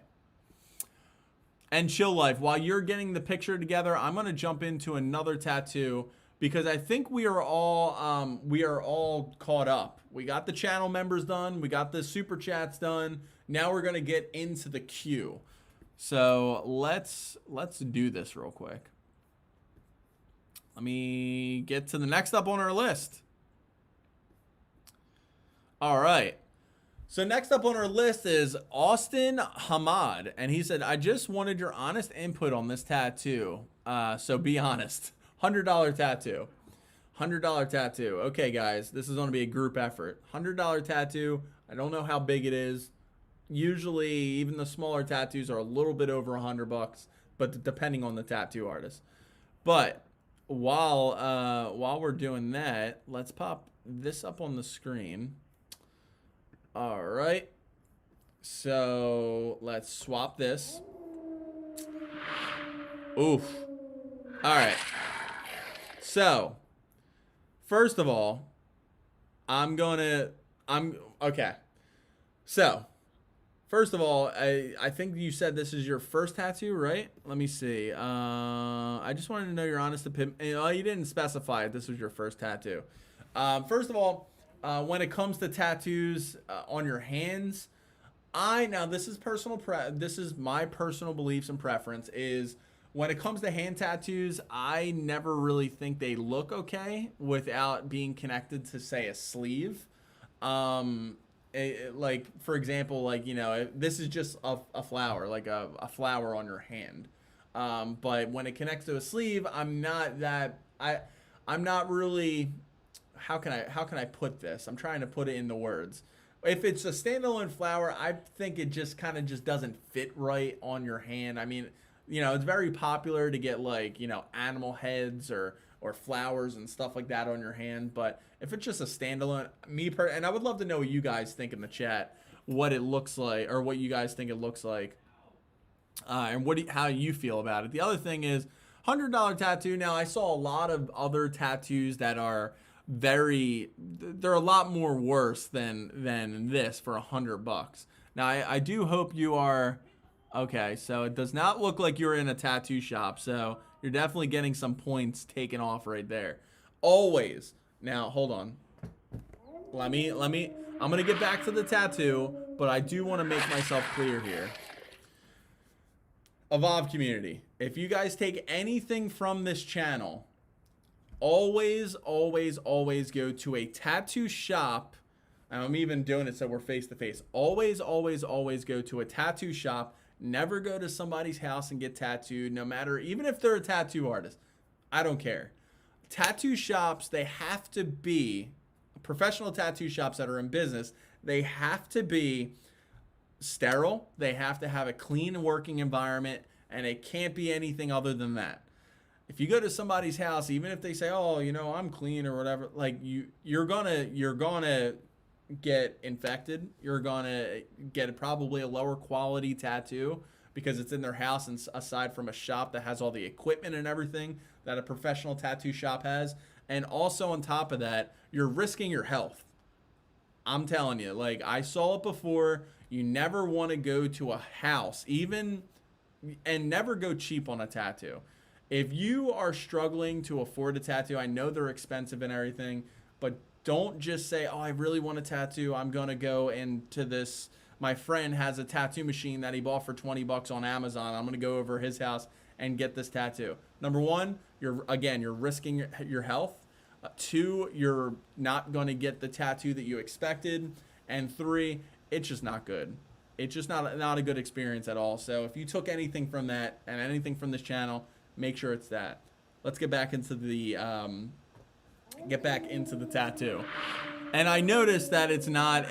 And Chill Life, while you're getting the picture together, I'm going to jump into another tattoo, because I think we are all caught up. We got the channel members done. We got the super chats done. Now we're going to get into the queue. So let's do this real quick. Let me get to the next up on our list. All right. So next up on our list is Austin Hamad. And he said, I just wanted your honest input on this tattoo. So be honest. $100 tattoo. $100 tattoo. Okay, guys, this is going to be a group effort. $100 tattoo. I don't know how big it is. Usually, even the smaller tattoos are a little bit over $100, but depending on the tattoo artist. But while we're doing that, let's pop this up on the screen. All right. So let's swap this. Oof. All right. So, first of all, okay. So, first of all, I think you said this is your first tattoo, right? Let me see. I just wanted to know your honest opinion. You didn't specify if this was your first tattoo. First of all, when it comes to tattoos on your hands, now this is this is my personal beliefs and preference is, when it comes to hand tattoos, I never really think they look okay without being connected to, say, a sleeve. Like, for example, like, this is just a flower, like a flower on your hand. But when it connects to a sleeve, I'm not really, how can I put this? I'm trying to put it into words. If it's a standalone flower, I think it just kind of just doesn't fit right on your hand. I mean, you know, it's very popular to get like, you know, animal heads or flowers and stuff like that on your hand. But if it's just a standalone, and I would love to know what you guys think in the chat, what it looks like, or what you guys think it looks like, and how you feel about it. The other thing is $100 tattoo. Now, I saw a lot of other tattoos that are they're a lot more worse than this for $100. Now, I do hope you are okay. So it does not look like you're in a tattoo shop. So you're definitely getting some points taken off right there. Always. Now, hold on. Let me. I'm gonna get back to the tattoo, but I do want to make myself clear here. Evolve community, if you guys take anything from this channel, always go to a tattoo shop. And I'm even doing it so we're face to face. Always go to a tattoo shop. Never go to somebody's house and get tattooed, no matter, even if they're a tattoo artist. I don't care. Tattoo shops, they have to be professional tattoo shops that are in business. They have to be sterile. They have to have a clean working environment, and it can't be anything other than that. If you go to somebody's house, even if they say, "Oh, you know, I'm clean" or whatever, like you're gonna get infected. You're gonna get probably a lower quality tattoo because it's in their house, and aside from a shop that has all the equipment and everything that a professional tattoo shop has. And also on top of that, you're risking your health. I'm telling you, like, I saw it before. You never want to go to a house, and never go cheap on a tattoo. If you are struggling to afford a tattoo, I know they're expensive and everything, but don't just say, "Oh, I really want a tattoo. I'm going to go into this. My friend has a tattoo machine that he bought for $20 on Amazon. I'm going to go over his house and get this tattoo." Number one, you're risking your health. Two, you're not going to get the tattoo that you expected. And three, it's just not good. It's just not a good experience at all. So if you took anything from that and anything from this channel, make sure it's that. Let's get back into the tattoo. And I noticed that it's not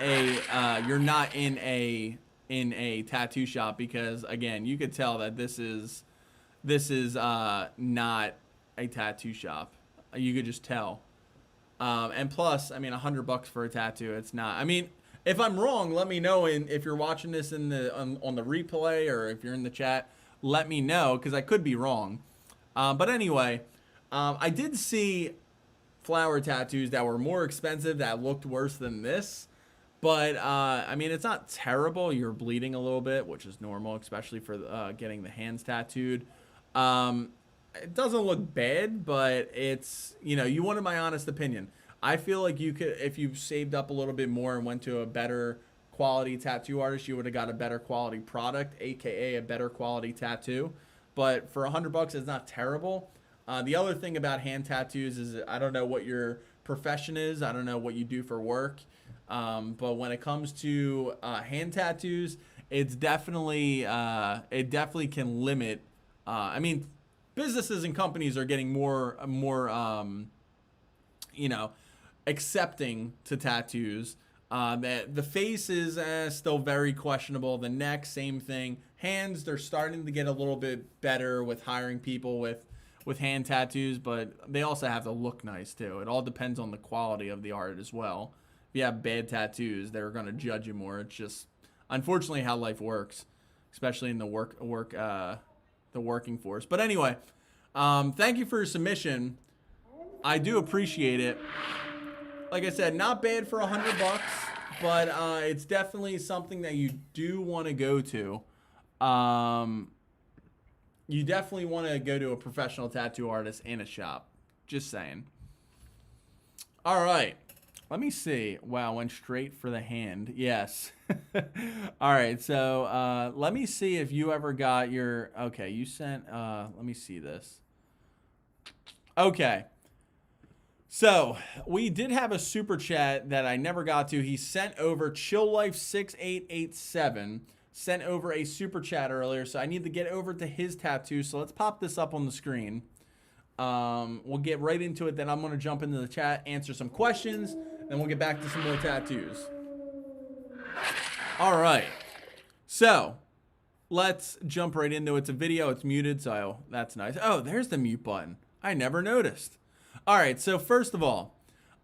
you're not in a tattoo shop, because again, you could tell that this is not a tattoo shop. You could just tell. And plus, I mean, $100 for a tattoo, it's not. I mean, if I'm wrong, let me know. And if you're watching this on the replay, or if you're in the chat, let me know, because I could be wrong. But anyway, I did see flower tattoos that were more expensive that looked worse than this. But, I mean, it's not terrible. You're bleeding a little bit, which is normal, especially for getting the hands tattooed. It doesn't look bad, but it's, you know, you wanted my honest opinion. I feel like you could, if you saved up a little bit more and went to a better quality tattoo artist, you would have got a better quality product, aka a better quality tattoo. But for $100, it's not terrible. The other thing about hand tattoos is, I don't know what your profession is. I don't know what you do for work. But when it comes to hand tattoos, it's definitely it definitely can limit. I mean, businesses and companies are getting more you know, accepting to tattoos. The face is still very questionable. The neck, same thing. Hands, they're starting to get a little bit better with hiring people with hand tattoos, but they also have to look nice too. It all depends on the quality of the art as well. If you have bad tattoos, they're going to judge you more. It's just unfortunately how life works, especially in the working force. But anyway, thank you for your submission. I do appreciate it. Like I said, not bad for $100, but it's definitely something that you do want to go to. You definitely want to go to a professional tattoo artist in a shop. Just saying. All right. Let me see. Wow, went straight for the hand. Yes. All right. So let me see if you ever got your... Okay, you sent... let me see this. Okay. So we did have a super chat that I never got to. He sent over Chill Life 6887. Sent over a super chat earlier. So I need to get over to his tattoo. So let's pop this up on the screen. We'll get right into it. Then I'm going to jump into the chat, answer some questions, and we'll get back to some more tattoos. All right. So let's jump right into it. It's a video. It's muted, so that's nice. Oh, there's the mute button. I never noticed. All right. So first of all,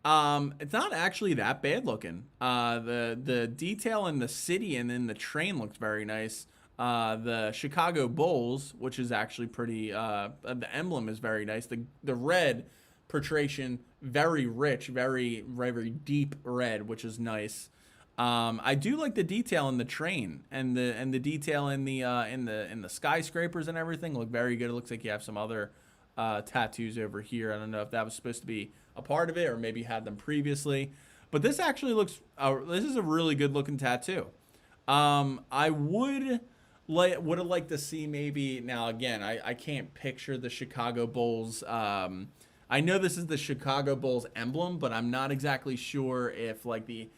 it's not actually that bad looking. The detail in the city and in the train looks very nice. The Chicago Bulls, which is actually pretty. The emblem is very nice. The red portrayal, very rich, very very deep red, which is nice. I do like the detail in the train and the detail in the skyscrapers and everything look very good. It looks like you have some other tattoos over here. I don't know if that was supposed to be a part of it or maybe had them previously, but this actually looks. This is a really good looking tattoo. I would have liked to see maybe now again. I can't picture the Chicago Bulls. I know this is the Chicago Bulls emblem, but I'm not exactly sure if like the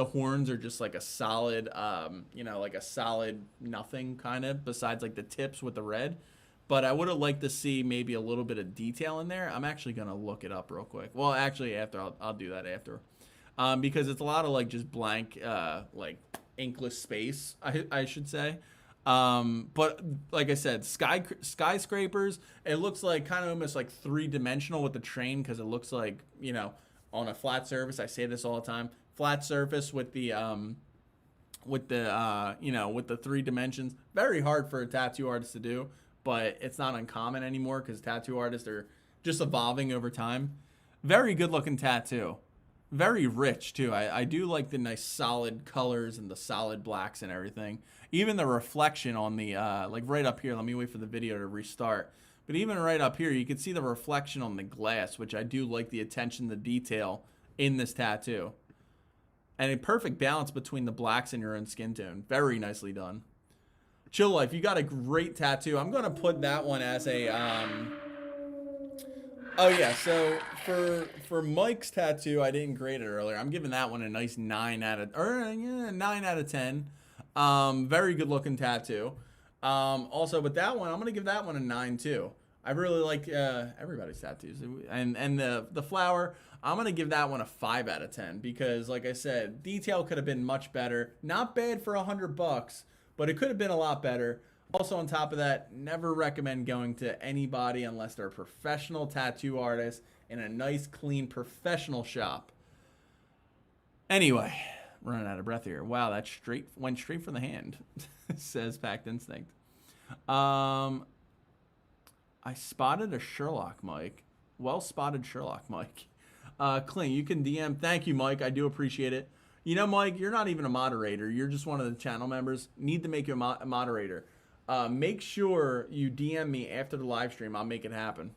horns are just like a solid, like a solid nothing kind of besides like the tips with the red. But I would have liked to see maybe a little bit of detail in there. I'm actually going to look it up real quick. Well, actually, after I'll do that after. Because it's a lot of like just blank, like inkless space, I should say. But like I said, skyscrapers, it looks like kind of almost like three-dimensional with the train because it looks like, on a flat surface. I say this all the time. Flat surface with the with the 3 dimensions. Very hard for a tattoo artist to do, but it's not uncommon anymore because tattoo artists are just evolving over time. Very good looking tattoo. Very rich too. I do like the nice solid colors and the solid blacks and everything. Even the reflection on the like right up here. Let me wait for the video to restart. But even right up here, you can see the reflection on the glass, which I do like the attention to detail in this tattoo. And a perfect balance between the blacks and your own skin tone. Very nicely done. Chill Life, you got a great tattoo. I'm going to put that one as a... Oh, yeah, so for Mike's tattoo, I didn't grade it earlier. I'm giving that one a nice 9 out of 10. Very good looking tattoo. Also, with that one, I'm going to give that one a 9, too. I really like everybody's tattoos. And the flower... I'm going to give that one a 5 out of 10 because, like I said, detail could have been much better. Not bad for $100, but it could have been a lot better. Also, on top of that, never recommend going to anybody unless they're a professional tattoo artist in a nice, clean, professional shop. Anyway, running out of breath here. Wow, that went straight from the hand, says Packed Instinct. I spotted a Sherlock, Mike. Well spotted, Sherlock, Mike. Clint, you can DM. Thank you, Mike. I do appreciate it. Mike, you're not even a moderator. You're just one of the channel members. Need to make you a moderator. Make sure you DM me after the live stream. I'll make it happen.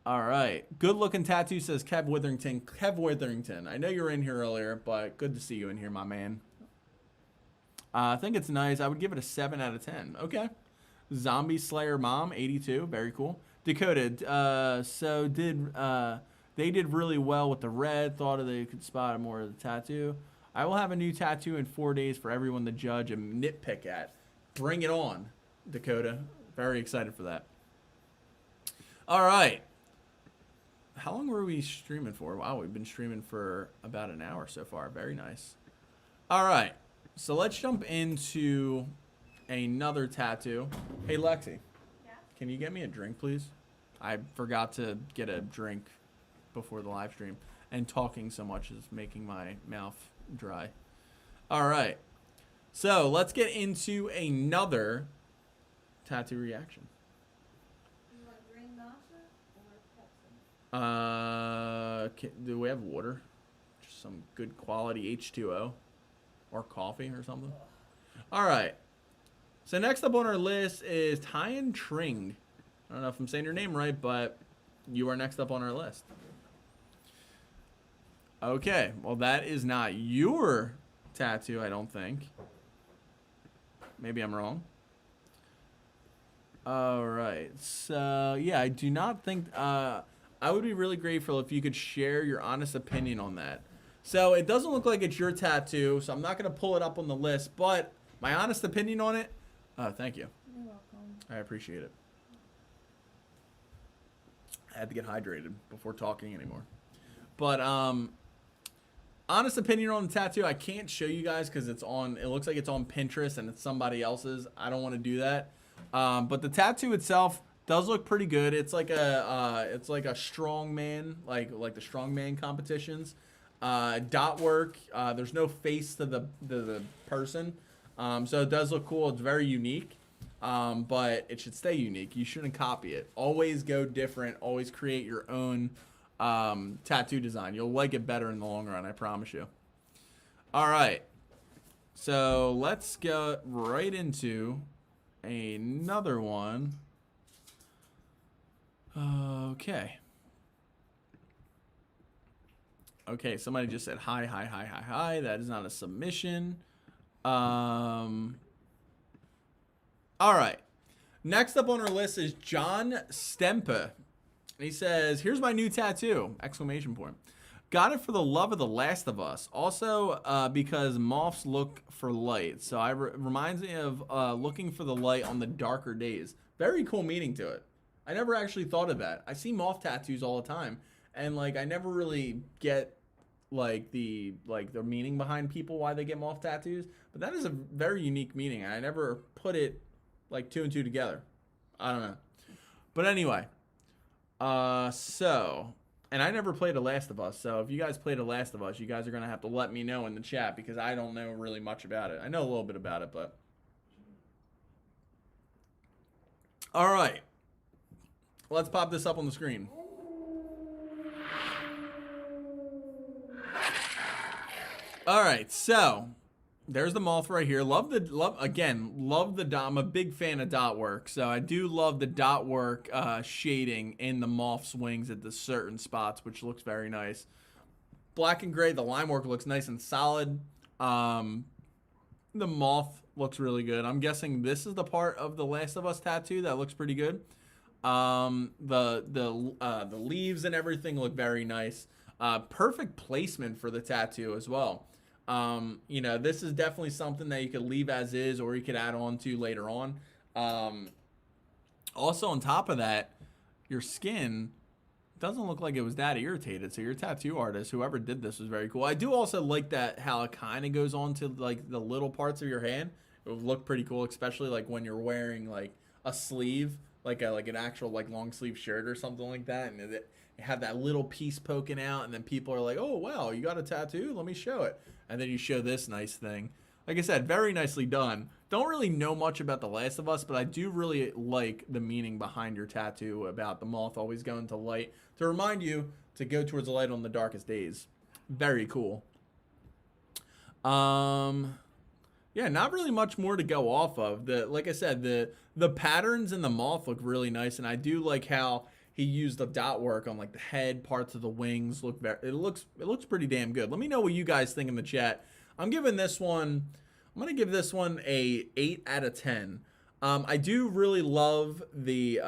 All right. Good looking tattoo, says Kev Witherington. Kev Witherington. I know you were in here earlier, but good to see you in here, my man. I think it's nice. I would give it a 7 out of 10. Okay. Zombie Slayer Mom, 82. Very cool. Dakota, they did really well with the red. Thought they could spot more of the tattoo. I will have a new tattoo in 4 days for everyone to judge and nitpick at. Bring it on, Dakota. Very excited for that. All right. How long were we streaming for? Wow, we've been streaming for about an hour so far. Very nice. All right. So let's jump into another tattoo. Hey, Lexi. Yeah? Can you get me a drink, please? I forgot to get a drink before the live stream, and talking so much is making my mouth dry. All right, so let's get into another tattoo reaction. You want green Nasha or Pepsi? Do we have water? Just some good quality H2O or coffee or something. All right, so next up on our list is Tyan Tring. I don't know if I'm saying your name right, but you are next up on our list. Okay, well, that is not your tattoo, I don't think. Maybe I'm wrong. All right, so yeah, I do not think. I would be really grateful if you could share your honest opinion on that. So it doesn't look like it's your tattoo, so I'm not going to pull it up on the list, but my honest opinion on it. Thank you. You're welcome. I appreciate it. I had to get hydrated before talking anymore. But Honest opinion on the tattoo, I can't show you guys because it looks like it's on Pinterest and it's somebody else's. I don't want to do that. But the tattoo itself does look pretty good. It's like a strongman, like the strongman competitions. Dot work. There's no face to the person. So it does look cool. It's very unique. But it should stay unique. You shouldn't copy it. Always go different. Always create your own tattoo design. You'll like it better in the long run, I promise you. All right, so let's go right into another one. Okay, somebody just said hi. That is not a submission. All right, next up on our list is John Stempe. He says, here's my new tattoo! Exclamation point. Got it for the love of The Last of Us. Also, because moths look for light. So it reminds me of looking for the light on the darker days. Very cool meaning to it. I never actually thought of that. I see moth tattoos all the time. And like I never really get like the meaning behind people why they get moth tattoos. But that is a very unique meaning. I never put it like 2 and 2 together. I don't know. But anyway. And I never played The Last of Us, so if you guys played The Last of Us, you guys are going to have to let me know in the chat because I don't know really much about it. I know a little bit about it, but... Alright. Let's pop this up on the screen. Alright, so... There's the moth right here. Love the dot. I'm a big fan of dot work, so I do love the dot work shading in the moth's wings at the certain spots, which looks very nice. Black and gray. The line work looks nice and solid. The moth looks really good. I'm guessing this is the part of the Last of Us tattoo that looks pretty good. The leaves and everything look very nice. Perfect placement for the tattoo as well. You know, this is definitely something that you could leave as is or you could add on to later on. Also on top of that, your skin doesn't look like it was that irritated. So your tattoo artist, whoever did this, was very cool. I do also like that how it kind of goes on to like the little parts of your hand. It would look pretty cool, especially like when you're wearing like a sleeve, like an actual like long sleeve shirt or something like that. And it have that little piece poking out and then people are like, oh wow, you got a tattoo? Let me show it. And then you show this nice thing. Like I said, very nicely done. Don't really know much about The Last of Us, but I do really like the meaning behind your tattoo about the moth always going to light to remind you to go towards the light on the darkest days. Very cool. Yeah, not really much more to go off of. Like I said, the patterns in the moth look really nice, and I do like how he used the dot work on like the head, parts of the wings. It looks pretty damn good. Let me know what you guys think in the chat. I'm gonna give this one a 8 out of 10. I do really love the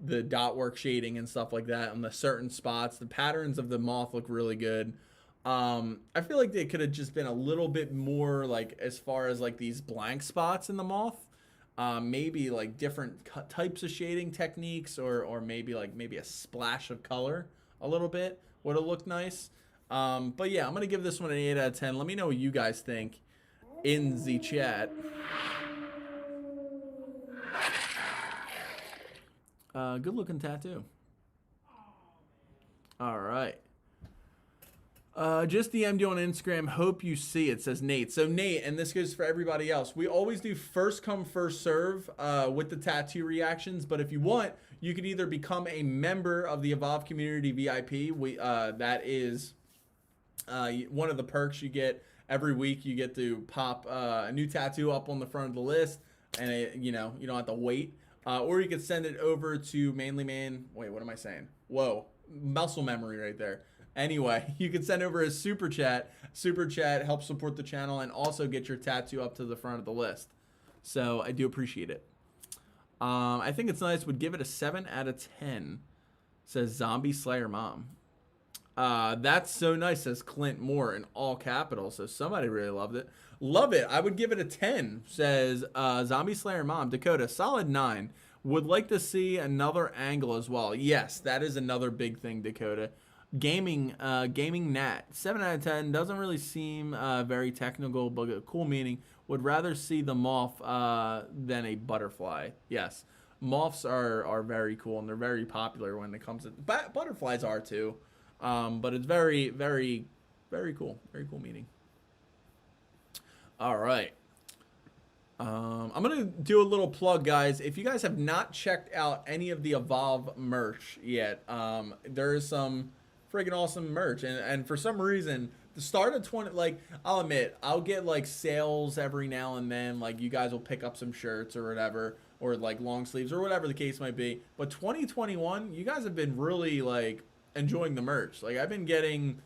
the dot work shading and stuff like that on the certain spots. The patterns of the moth look really good. I feel like they could have just been a little bit more like as far as like these blank spots in the moth. Maybe like different types of shading techniques or maybe a splash of color a little bit would have looked nice. But yeah, I'm going to give this one an 8 out of 10. Let me know what you guys think in the chat. Good looking tattoo. All right. Just DM'd you on Instagram. Hope you see it, says Nate. So Nate, and this goes for everybody else. We always do first come, first serve with the tattoo reactions. But if you want, you can either become a member of the Evolve Community VIP. That is one of the perks you get every week. You get to pop a new tattoo up on the front of the list, and you don't have to wait. Or you could send it over to Manly Man. Wait, what am I saying? Whoa, muscle memory right there. Anyway, you can send over a super chat. Super chat helps support the channel and also get your tattoo up to the front of the list. So I do appreciate it. I think it's nice. Would give it a 7 out of 10. Says Zombie Slayer Mom. That's so nice, says Clint Moore in all capitals. So somebody really loved it. Love it. I would give it a 10, says Zombie Slayer Mom. Dakota, solid 9. Would like to see another angle as well. Yes, that is another big thing, Dakota. Gaming Nat, 7 out of 10. Doesn't really seem very technical, but a cool meaning. Would rather see the moth than a butterfly. Yes, moths are very cool, and they're very popular when it comes to butterflies are too. But it's very cool. Very cool meaning. All right. I'm gonna do a little plug, guys. If you guys have not checked out any of the Evolve merch yet, there is some freaking awesome merch, and for some reason, the start of 20, like, I'll admit, I'll get like sales every now and then, like you guys will pick up some shirts or whatever, or like long sleeves or whatever the case might be. But 2021, you guys have been really like enjoying the merch. Like I've been getting,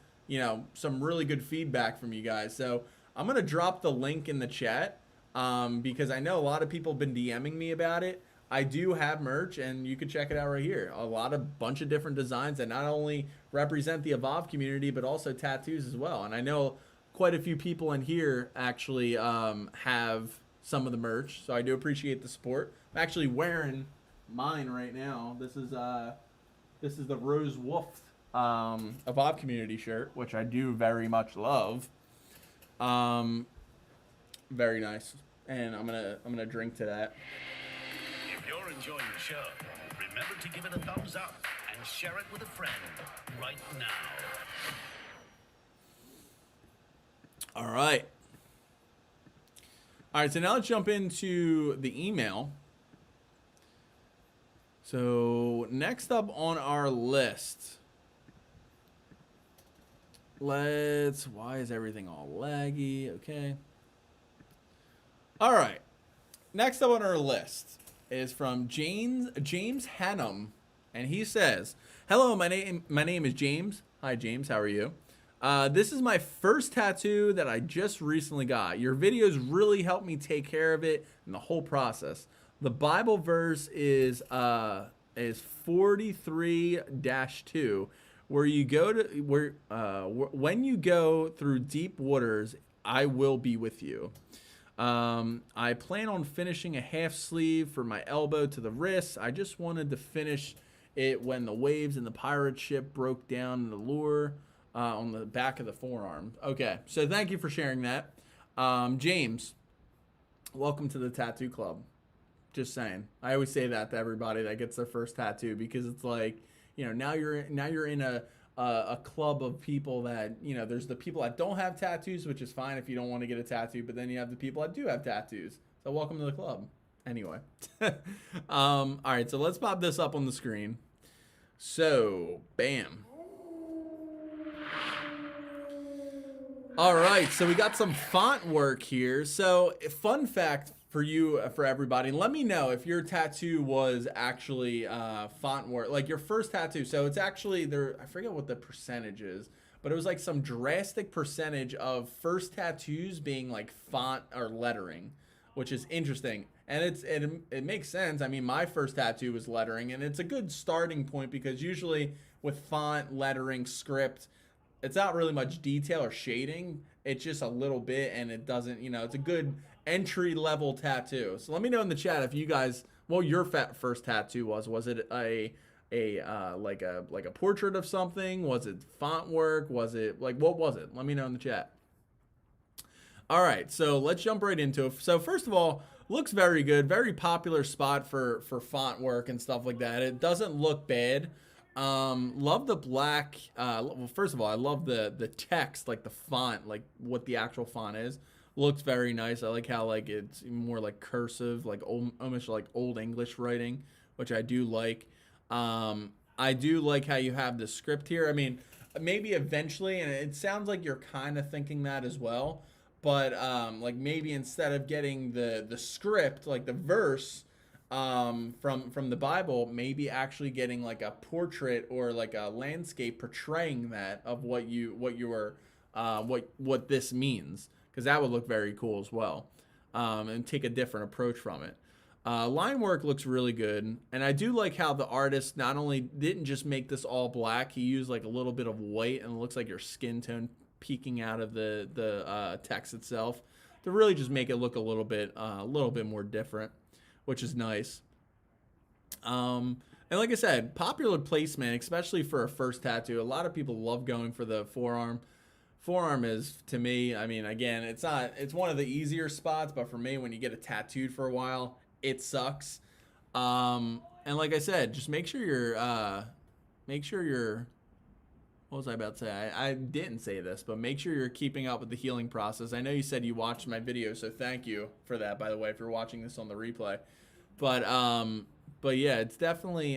some really good feedback from you guys. So I'm gonna drop the link in the chat. Because I know a lot of people have been DMing me about it. I do have merch, and you can check it out right here. A bunch of different designs that not only represent the Evolve community, but also tattoos as well. And I know quite a few people in here actually have some of the merch, so I do appreciate the support. I'm actually wearing mine right now. This is the Rose Wolf Evolve community shirt, which I do very much love. Very nice, and I'm gonna drink to that. If you're enjoying the show, remember to give it a thumbs up and share it with a friend right now. All right. So now let's jump into the email. So next up on our list, why is everything all laggy? Okay. All right. Next up on our list is from James Hannum, and he says, "Hello, my name is James. Hi, James. How are you? This is my first tattoo that I just recently got. Your videos really helped me take care of it and the whole process. The Bible verse is 43-2, when you go through deep waters, I will be with you. I plan on finishing a half sleeve for my elbow to the wrist. I just wanted to finish it when the waves in the pirate ship broke down the lure on the back of the forearm." Okay, so thank you for sharing that. James, welcome to the tattoo club. Just saying. I always say that to everybody that gets their first tattoo, because it's like, now you're in a club of people that, there's the people that don't have tattoos, which is fine if you don't want to get a tattoo, but then you have the people that do have tattoos. So welcome to the club. Anyway. All right, so let's pop this up on the screen. So, bam. All right, so we got some font work here. So, fun fact for everybody, let me know if your tattoo was actually font work, like your first tattoo. So it's actually I forget what the percentage is, but it was like some drastic percentage of first tattoos being like font or lettering, which is interesting. And it makes sense. I mean, my first tattoo was lettering, and it's a good starting point, because usually with font, lettering, script, it's not really much detail or shading. It's just a little bit, and it doesn't, it's a good entry level tattoo. So let me know in the chat if you guys, your first tattoo was it a portrait of something? Was it font work? Was it what was it? Let me know in the chat. All right, so let's jump right into it. So first of all, looks very good, very popular spot for font work and stuff like that. It doesn't look bad. Love the black. Well, first of all, I love the text, like the font, like what the actual font is. Looks very nice. I like how it's more like cursive, like almost like old English writing, which I do like. I do like how you have the script here. I mean, maybe eventually, and it sounds like you're kind of thinking that as well, but like maybe instead of getting the script, like the verse from the Bible, maybe actually getting like a portrait or like a landscape portraying that of what this means, because that would look very cool as well, and take a different approach from it. Line work looks really good, and I do like how the artist not only didn't just make this all black, he used like a little bit of white, and it looks like your skin tone peeking out of the text itself to really just make it look a little bit more different, which is nice. And like I said, popular placement, especially for a first tattoo. A lot of people love going for the forearm. Forearm is, to me, I mean, again, it's one of the easier spots, but for me, when you get it tattooed for a while, it sucks. And like I said, just make sure you're, what was I about to say? I didn't say this, but make sure you're keeping up with the healing process. I know you said you watched my video, so thank you for that, by the way, if you're watching this on the replay. But yeah, it's definitely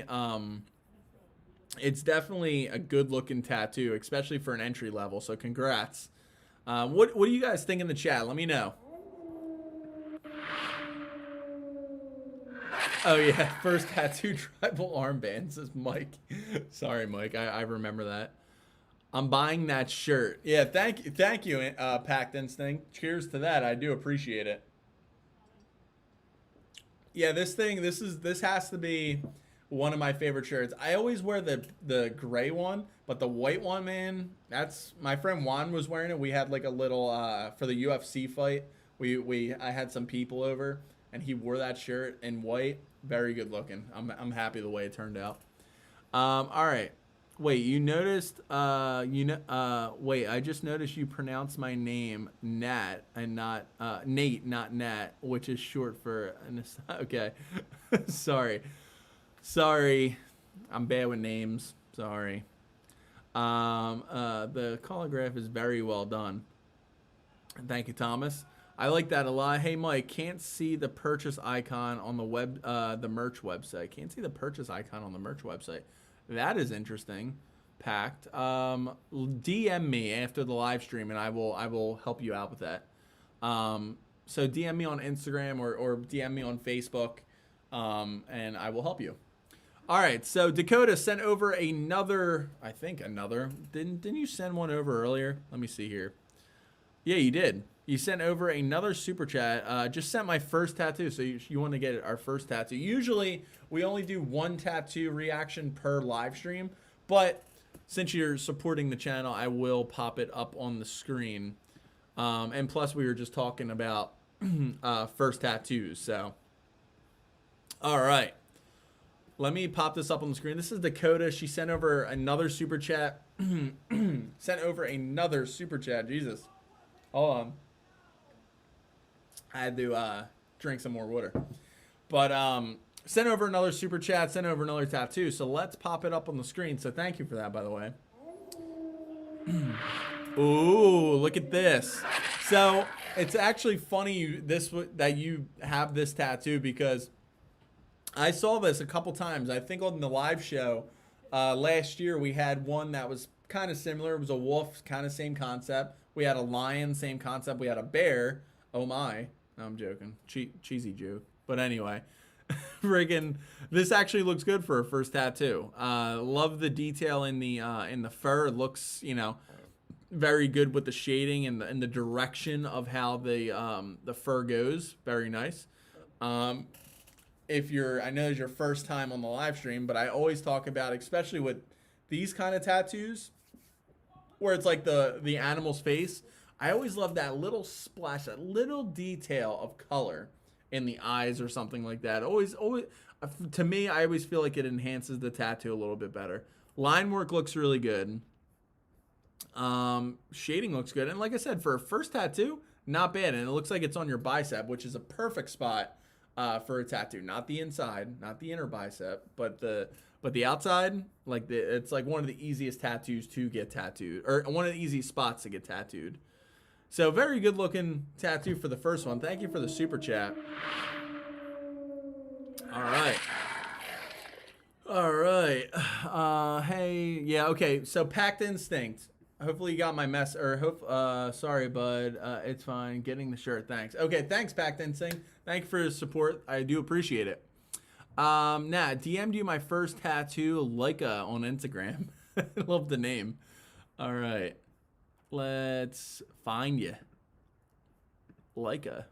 a good looking tattoo, especially for an entry level. So congrats. What do you guys think in the chat? Let me know. Oh yeah, first tattoo tribal armband, says Mike. Sorry, Mike. I remember that. I'm buying that shirt. Yeah, thank you, Packed Instinct. Cheers to that. I do appreciate it. Yeah, this has to be one of my favorite shirts. I always wear the gray one, but the white one, man, that's my friend Juan was wearing it. We had like a little for the UFC fight. I had some people over and he wore that shirt in white. Very good looking. I'm happy the way it turned out. All right. Wait, you noticed wait, I just noticed you pronounced my name Nat and not Nate, not Nat, which is short for okay. Sorry. I'm bad with names. Sorry. The holograph is very well done. Thank you, Thomas. I like that a lot. Hey, Mike, can't see the purchase icon on the merch website. Can't see the purchase icon on the merch website. That is interesting. Packed. DM me after the live stream, and I will help you out with that. So DM me on Instagram or DM me on Facebook, and I will help you. All right. So Dakota sent over another. Didn't you send one over earlier? Let me see here. Yeah, you did. You sent over another super chat. Just sent my first tattoo. So you want to get our first tattoo. Usually we only do one tattoo reaction per live stream. But since you're supporting the channel, I will pop it up on the screen. And plus we were just talking about first tattoos. So, all right. Let me pop this up on the screen. This is Dakota. She sent over another super chat. Jesus. Hold on. I had to drink some more water. But sent over another super chat, sent over another tattoo. So let's pop it up on the screen. So thank you for that, by the way. Ooh, look at this. So it's actually funny that you have this tattoo because I saw this a couple times. I think on the live show last year we had one that was kind of similar. It was a wolf, kind of same concept. We had a lion, same concept. We had a bear. Oh my. No, I'm joking. Cheesy joke. But anyway, friggin', this actually looks good for a first tattoo. Love the detail in the fur. It looks, very good with the shading and the direction of how the fur goes. Very nice. I know it's your first time on the live stream, but I always talk about, especially with these kind of tattoos, where it's like the animal's face. I always love that little splash, that little detail of color in the eyes or something like that. Always, to me, I always feel like it enhances the tattoo a little bit better. Line work looks really good. Shading looks good. And like I said, for a first tattoo, not bad. And it looks like it's on your bicep, which is a perfect spot for a tattoo. Not the inside, not the inner bicep, but the outside. It's like one of the easiest tattoos to get tattooed, or one of the easiest spots to get tattooed. So very good looking tattoo for the first one. Thank you for the super chat. All right. Hey, yeah, okay. So Packed Instinct. Hopefully you got my mess, sorry, bud. It's fine. Getting the shirt. Thanks. Okay, thanks, Packed Instinct. Thank you for your support. I do appreciate it. Nat, DM'd you my first tattoo, Leica, on Instagram. I love the name. All right. Let's find you. Leica.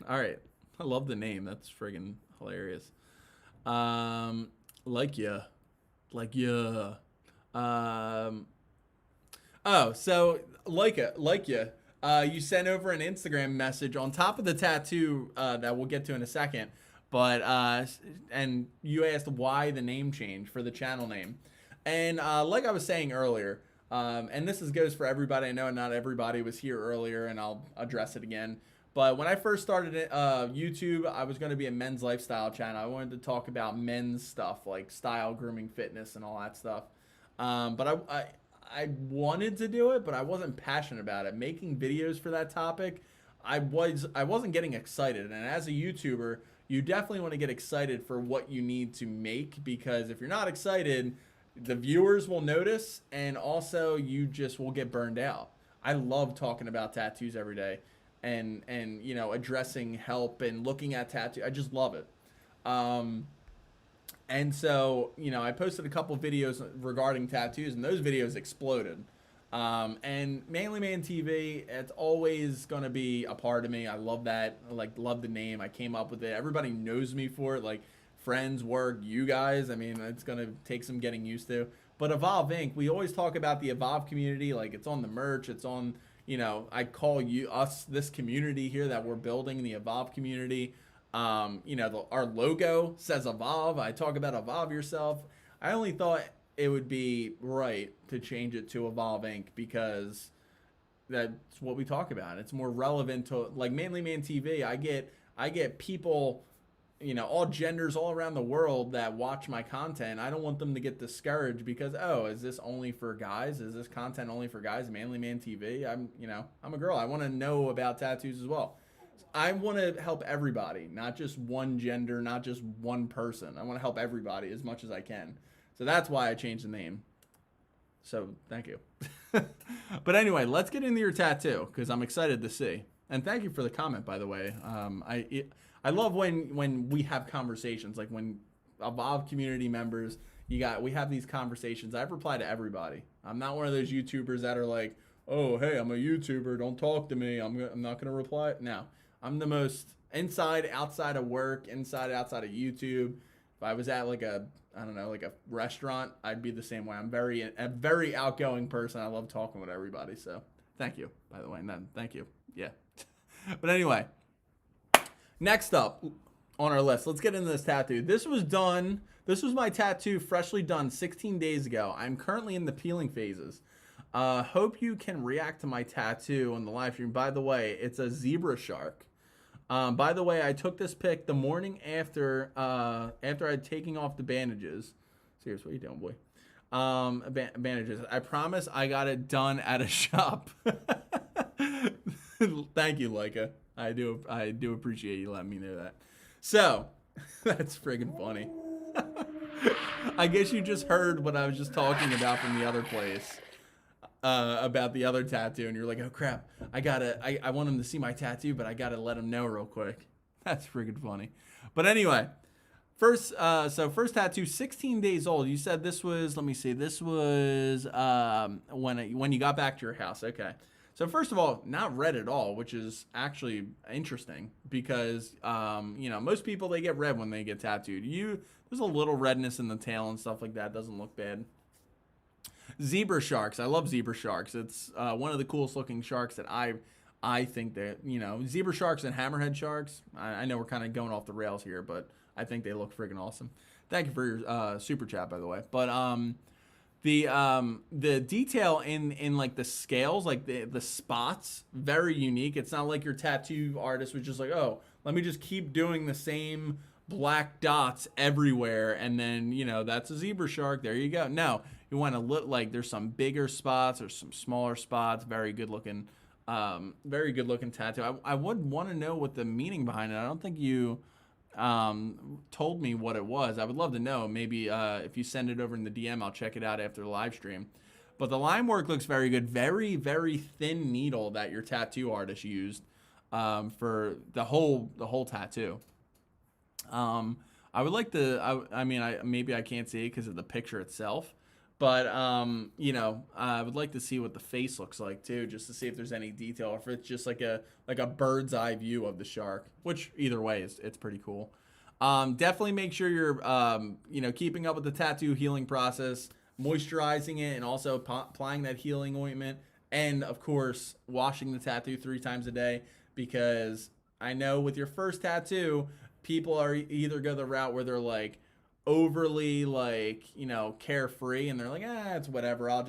All right. I love the name. That's friggin' hilarious. Like ya. Oh, so Leica. You sent over an Instagram message on top of the tattoo that we'll get to in a second. But and you asked why the name change for the channel name, and like I was saying earlier, and this goes for everybody. I know not everybody was here earlier, and I'll address it again. But when I first started YouTube, I was going to be a men's lifestyle channel. I wanted to talk about men's stuff like style, grooming, fitness, and all that stuff. But I wanted to do it, but I wasn't passionate about it. Making videos for that topic, I wasn't getting excited. And as a YouTuber, you definitely want to get excited for what you need to make, because if you're not excited, the viewers will notice, and also you just will get burned out. I love talking about tattoos every day, and you know, addressing help and looking at tattoo. I just love it. And so, you know, I posted a couple videos regarding tattoos, and those videos exploded. And Manly Man TV, it's always going to be a part of me. I love that. I love the name. I came up with it. Everybody knows me for it. Like friends, work, you guys. I mean, it's going to take some getting used to. But Evolve Inc., we always talk about the Evolve community. Like, it's on the merch. It's on, you know, I call us, this community here that we're building, the Evolve community. You know, our logo says Evolve. I talk about Evolve yourself. I only thought it would be right to change it to Evolve Inc. because that's what we talk about. It's more relevant to, like, Manly Man TV. I get people, you know, all genders all around the world that watch my content. I don't want them to get discouraged because, oh, is this only for guys? Is this content only for guys? Manly Man TV. I'm a girl. I want to know about tattoos as well. I want to help everybody, not just one gender, not just one person. I want to help everybody as much as I can. So that's why I changed the name. So thank you. But anyway, let's get into your tattoo because I'm excited to see. And thank you for the comment, by the way. I love when we have conversations, like when Evolve community members, we have these conversations. I reply to everybody. I'm not one of those YouTubers that are like, oh, hey, I'm a YouTuber. Don't talk to me. I'm not going to reply. No. I'm the most inside, outside of work, inside, outside of YouTube. If I was at like a restaurant, I'd be the same way. I'm a very outgoing person. I love talking with everybody. So thank you, by the way. Thank you. Yeah. But anyway, next up on our list, let's get into this tattoo. This was my tattoo freshly done 16 days ago. I'm currently in the peeling phases. Hope you can react to my tattoo on the live stream. By the way, it's a zebra shark. By the way, I took this pic the morning after I'd taken off the bandages. Serious, what are you doing, boy? Bandages. I promise I got it done at a shop. Thank you, Leica. I do appreciate you letting me know that. So, that's friggin' funny. I guess you just heard what I was just talking about from the other place. About the other tattoo, and you're like, oh crap, I want him to see my tattoo, but I gotta let him know real quick. That's freaking funny. But anyway, first tattoo, 16 days old. You said this was, let me see, this was when you got back to your house. Okay. So first of all, not red at all, which is actually interesting because you know, most people, they get red when they get tattooed. There's a little redness in the tail and stuff like that. Doesn't look bad. Zebra sharks. I love zebra sharks. It's one of the coolest looking sharks that I think that, you know, zebra sharks and hammerhead sharks. I know we're kind of going off the rails here, but I think they look freaking awesome. Thank you for your super chat, by the way. But the detail in like the scales, like the spots, very unique. It's not like your tattoo artist was just like, oh, let me just keep doing the same black dots everywhere, and then, you know, that's a zebra shark. There you go. No. You want to look like there's some bigger spots or some smaller spots. Very good looking tattoo. I would want to know what the meaning behind it. I don't think you told me what it was. I would love to know. Maybe if you send it over in the DM, I'll check it out after the live stream. But the line work looks very good. Very, very thin needle that your tattoo artist used for the whole tattoo. I would like to. Maybe I can't see it because of the picture itself. But, you know, I would like to see what the face looks like, too, just to see if there's any detail, or if it's just like a bird's eye view of the shark, which either way, it's pretty cool. Definitely make sure you're, you know, keeping up with the tattoo healing process, moisturizing it, and also applying that healing ointment. And, of course, washing the tattoo 3 times a day, because I know with your first tattoo, people are either go the route where they're like overly like, you know, carefree and they're like, it's whatever. I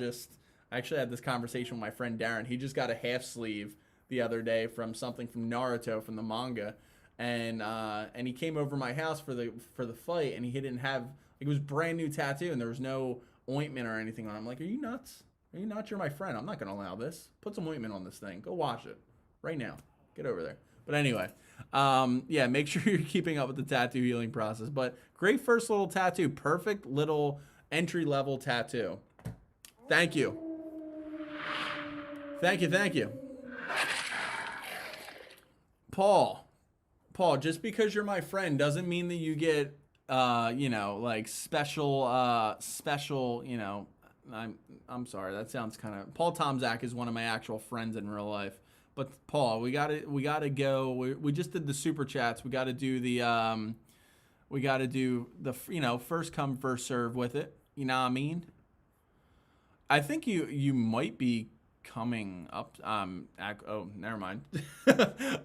actually had this conversation with my friend Darren. He just got a half sleeve the other day from something from Naruto from the manga. And he came over my house for the fight, and he didn't have, it was brand new tattoo, and there was no ointment or anything on it. I'm like, are you nuts? Are you nuts? You're my friend. I'm not gonna allow this. Put some ointment on this thing. Go wash it right now. Get over there. But anyway, yeah, make sure you're keeping up with the tattoo healing process. But great first little tattoo, perfect little entry level tattoo. Thank you. Thank you. Paul, just because you're my friend doesn't mean that you get, you know, like special, you know, I'm sorry. That sounds kind of, Paul Tomzak is one of my actual friends in real life. But Paul, we gotta go. We just did the super chats. We gotta do the, you know, first come, first serve with it. You know what I mean? I think you might be coming up. Oh, never mind.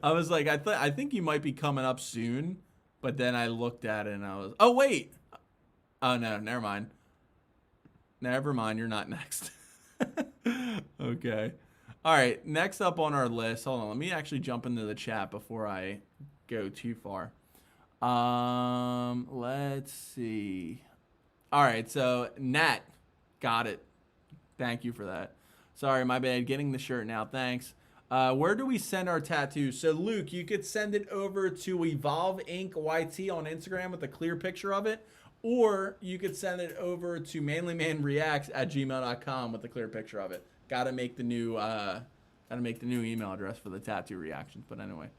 I was like, I think you might be coming up soon, but then I looked at it and I was, oh wait, oh no, never mind. You're not next. Okay. All right. Next up on our list. Hold on. Let me actually jump into the chat before I go too far. Let's see. All right. So Nat, got it. Thank you for that. Sorry, my bad. Getting the shirt now. Thanks. Where do we send our tattoos? So, Luke, you could send it over to Evolve Inc. YT on Instagram with a clear picture of it. Or you could send it over to manlymanreacts@gmail.com with a clear picture of it. Gotta make the new email address for the tattoo reactions. But anyway.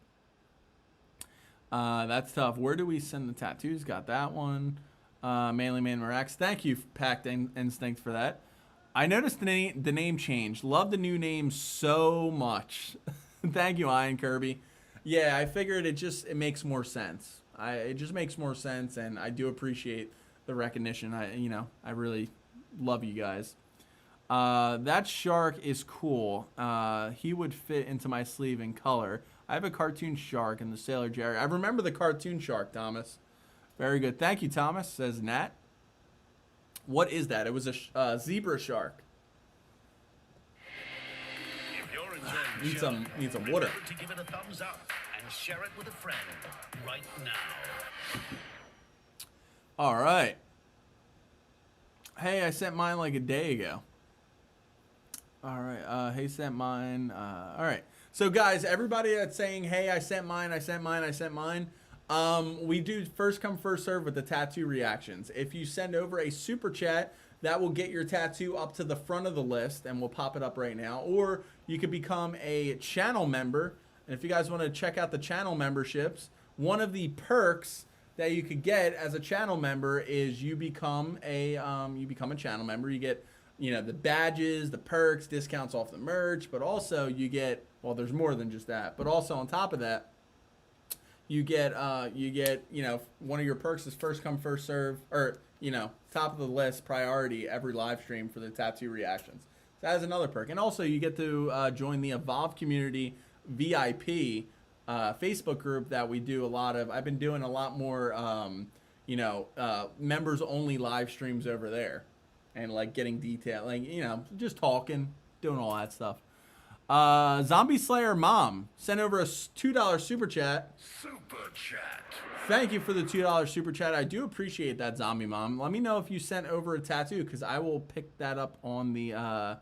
That's tough. Where do we send the tattoos? Got that one. Manlymanreacts. Thank you, Packed Instinct, for that. I noticed the name change. Love the new name so much. Thank you, Ian Kirby. Yeah, I figured it makes more sense. It just makes more sense, and I do appreciate the recognition. I really love you guys. That shark is cool. He would fit into my sleeve in color. I have a cartoon shark in the Sailor Jerry. I remember the cartoon shark, Thomas. Very good. Thank you, Thomas, says Nat. What is that? It was a zebra shark. If you're enjoying the show, Need some water. remember to give it a thumbs up and share it with a friend right now. All right. Hey, I sent mine like a day ago. All right. Hey, sent mine. All right. So, guys, everybody that's saying, hey, I sent mine. We do first come, first serve with the tattoo reactions. If you send over a super chat, that will get your tattoo up to the front of the list, and we'll pop it up right now. Or you could become a channel member. And if you guys want to check out the channel memberships, one of the perks that you could get as a channel member is you become a channel member. You get, you know, the badges, the perks, discounts off the merch, but also you get, well, there's more than just that. But also on top of that, you get, you know, one of your perks is first come, first serve, or, you know, top of the list priority every live stream for the tattoo reactions. So that is another perk. And also you get to join the Evolve Community VIP Facebook group that we do a lot of. I've been doing a lot more, members only live streams over there, and like getting detail, like, you know, just talking, doing all that stuff. Zombie Slayer Mom sent over a $2 super chat. Super chat. Thank you for the $2 super chat. I do appreciate that, Zombie Mom. Let me know if you sent over a tattoo, because I will pick that up on the. I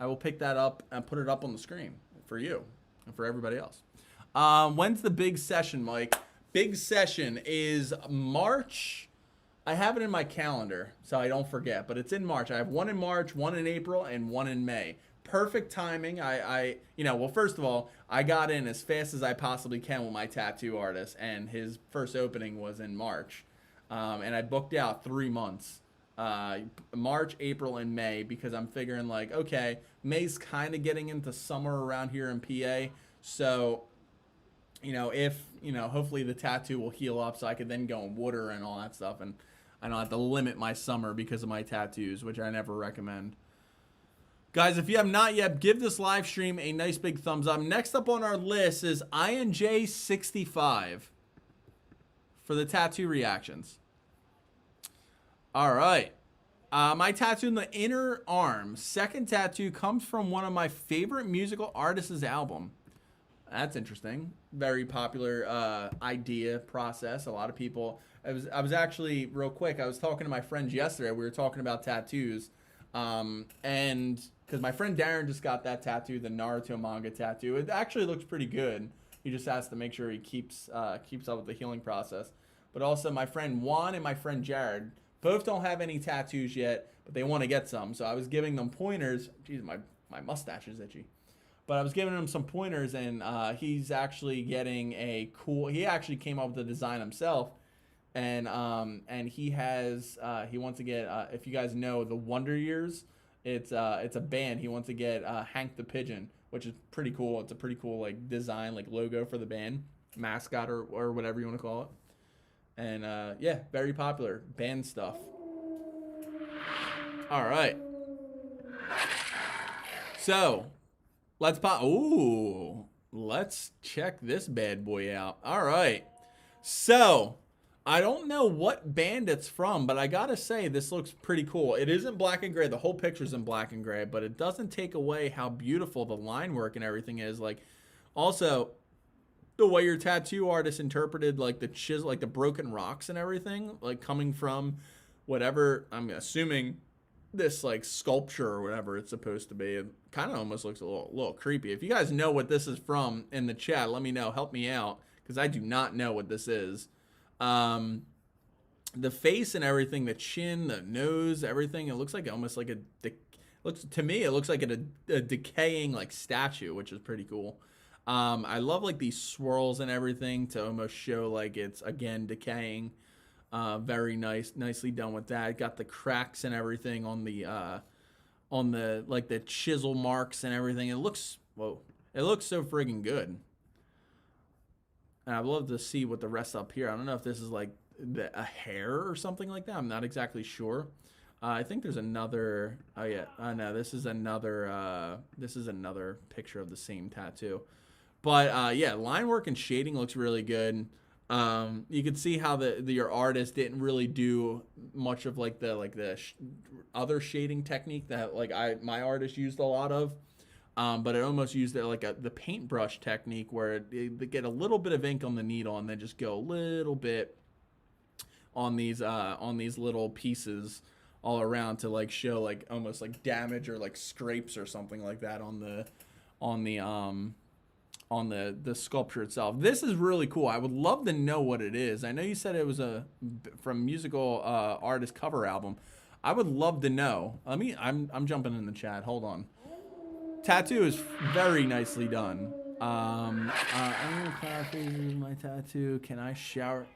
will pick that up and put it up on the screen for you and for everybody else. When's the big session, Mike? Big session is March. I have it in my calendar, so I don't forget, but it's in March. I have one in March, one in April, and one in May. Perfect timing. Well, first of all, I got in as fast as I possibly can with my tattoo artist, and his first opening was in March. And I booked out 3 months, March, April, and May, because I'm figuring like, okay, May's kind of getting into summer around here in PA. So, you know, hopefully the tattoo will heal up so I could then go in water and all that stuff. And I don't have to limit my summer because of my tattoos, which I never recommend. Guys, if you have not yet, give this live stream a nice big thumbs up. Next up on our list is INJ65. for the tattoo reactions. All right. My tattoo in the inner arm. Second tattoo comes from one of my favorite musical artists' album. That's interesting. Very popular idea process. A lot of people. I was actually real quick. I was talking to my friends yesterday. We were talking about tattoos, and because my friend Darren just got that tattoo, the Naruto manga tattoo. It actually looks pretty good. He just has to make sure he keeps up with the healing process. But also my friend Juan and my friend Jared both don't have any tattoos yet, but they want to get some. So I was giving them pointers. Jeez, my mustache is itchy. But I was giving him some pointers, and he's actually getting a cool. He actually came up with the design himself, and he wants to get. If you guys know the Wonder Years, it's a band. He wants to get Hank the Pigeon, which is pretty cool. It's a pretty cool like design, like logo for the band, mascot or whatever you want to call it. And yeah, very popular band stuff. All right, so. Let's check this bad boy out. All right. So, I don't know what band it's from, but I gotta say, this looks pretty cool. It isn't black and gray. The whole picture's in black and gray, but it doesn't take away how beautiful the line work and everything is. Like, also, the way your tattoo artist interpreted, like, the chisel, like, the broken rocks and everything, like, coming from whatever, I'm assuming, this like sculpture or whatever it's supposed to be. It kind of almost looks a little creepy. If you guys know what this is from in the chat, let me know. Help me out, because I do not know what this is. The face and everything, the chin, the nose, everything. It looks like almost like it looks like a decaying like statue, which is pretty cool. I love like these swirls and everything to almost show like it's again decaying. Very nicely done with that. Got the cracks and everything on the like the chisel marks and everything. It looks so friggin' good. And I'd love to see what the rest up here. I don't know if this is like a hair or something like that. I'm not exactly sure. I think there's another. Oh yeah, no, this is another. This is another picture of the same tattoo. But yeah, line work and shading looks really good. You can see how your artist didn't really do much of like the other shading technique that like my artist used a lot of, but it almost used it like the paintbrush technique where they get a little bit of ink on the needle and then just go a little bit on these little pieces all around to like show like almost like damage or like scrapes or something like that on the sculpture itself. This is really cool. I would love to know what it is. I know you said it was from musical artist cover album. I would love to know. I'm jumping in the chat. Hold on. Tattoo is very nicely done. I'm in the cloud phase of my tattoo. Can I shower?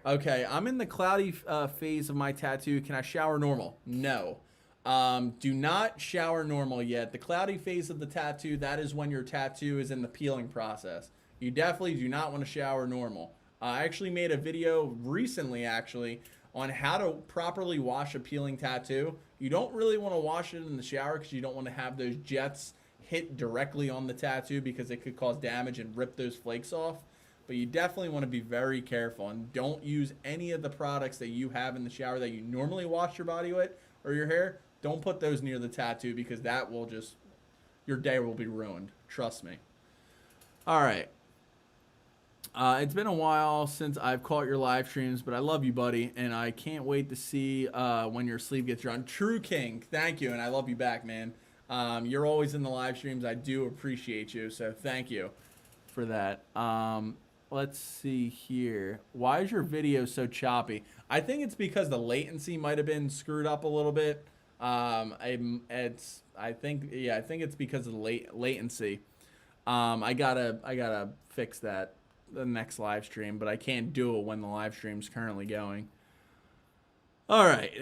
Okay, I'm in the cloudy phase of my tattoo. Can I shower normal? No. Do not shower normal yet. The cloudy phase of the tattoo, that is when your tattoo is in the peeling process. You definitely do not want to shower normal. I actually made a video recently on how to properly wash a peeling tattoo. You don't really want to wash it in the shower because you don't want to have those jets hit directly on the tattoo because it could cause damage and rip those flakes off. But you definitely want to be very careful and don't use any of the products that you have in the shower that you normally wash your body with or your hair. Don't put those near the tattoo because that will just, your day will be ruined. Trust me. All right. It's been a while since I've caught your live streams, but I love you, buddy, and I can't wait to see when your sleeve gets drawn. True King, thank you, and I love you back, man. You're always in the live streams. I do appreciate you, so thank you for that. Let's see here. Why is your video so choppy? I think it's because the latency might have been screwed up a little bit. I think it's because of the latency. I gotta fix that the next live stream, but I can't do it when the live stream's currently going. All right.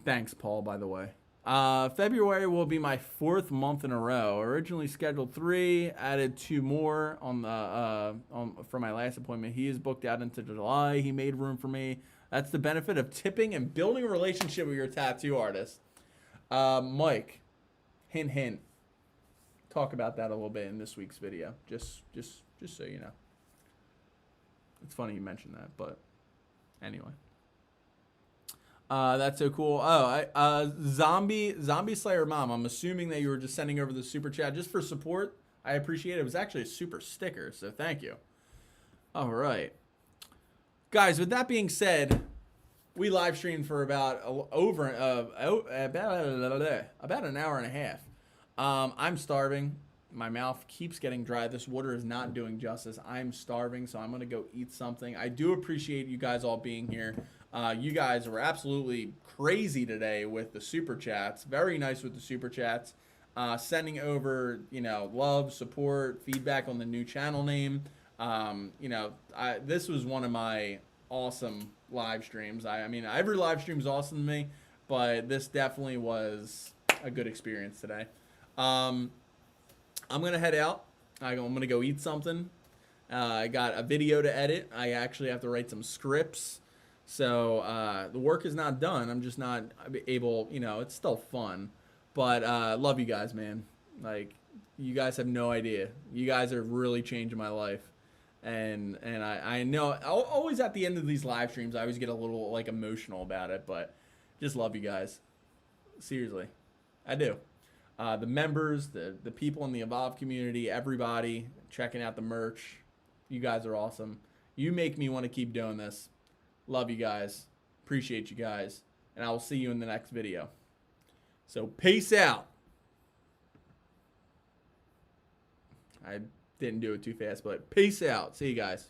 Thanks, Paul, by the way. February will be my 4th month in a row. Originally scheduled 3, added 2 more for my last appointment. He is booked out into July. He made room for me. That's the benefit of tipping and building a relationship with your tattoo artist. Mike, hint, hint. Talk about that a little bit in this week's video. Just so you know. It's funny you mentioned that, but anyway. That's so cool. Oh, Zombie Slayer Mom. I'm assuming that you were just sending over the super chat just for support. I appreciate it. It was actually a super sticker, so thank you. All right, guys. With that being said, we live streamed for about about an hour and a half. I'm starving. My mouth keeps getting dry. This water is not doing justice. I'm starving, so I'm gonna go eat something. I do appreciate you guys all being here. You guys were absolutely crazy today with the super chats. Very nice with the super chats. Sending over, love, support, feedback on the new channel name. This was one of my awesome live streams. I mean, every live stream is awesome to me, but this definitely was a good experience today. I'm gonna head out. I'm gonna go eat something. I got a video to edit. I actually have to write some scripts. So the work is not done. I'm just not able, it's still fun. But love you guys, man. Like, you guys have no idea. You guys are really changing my life. And I know, always at the end of these live streams, I always get a little, emotional about it. But just love you guys. Seriously. I do. The members, the people in the Evolve community, everybody checking out the merch. You guys are awesome. You make me want to keep doing this. Love you guys. Appreciate you guys. And I will see you in the next video. So peace out. I didn't do it too fast, but peace out. See you guys.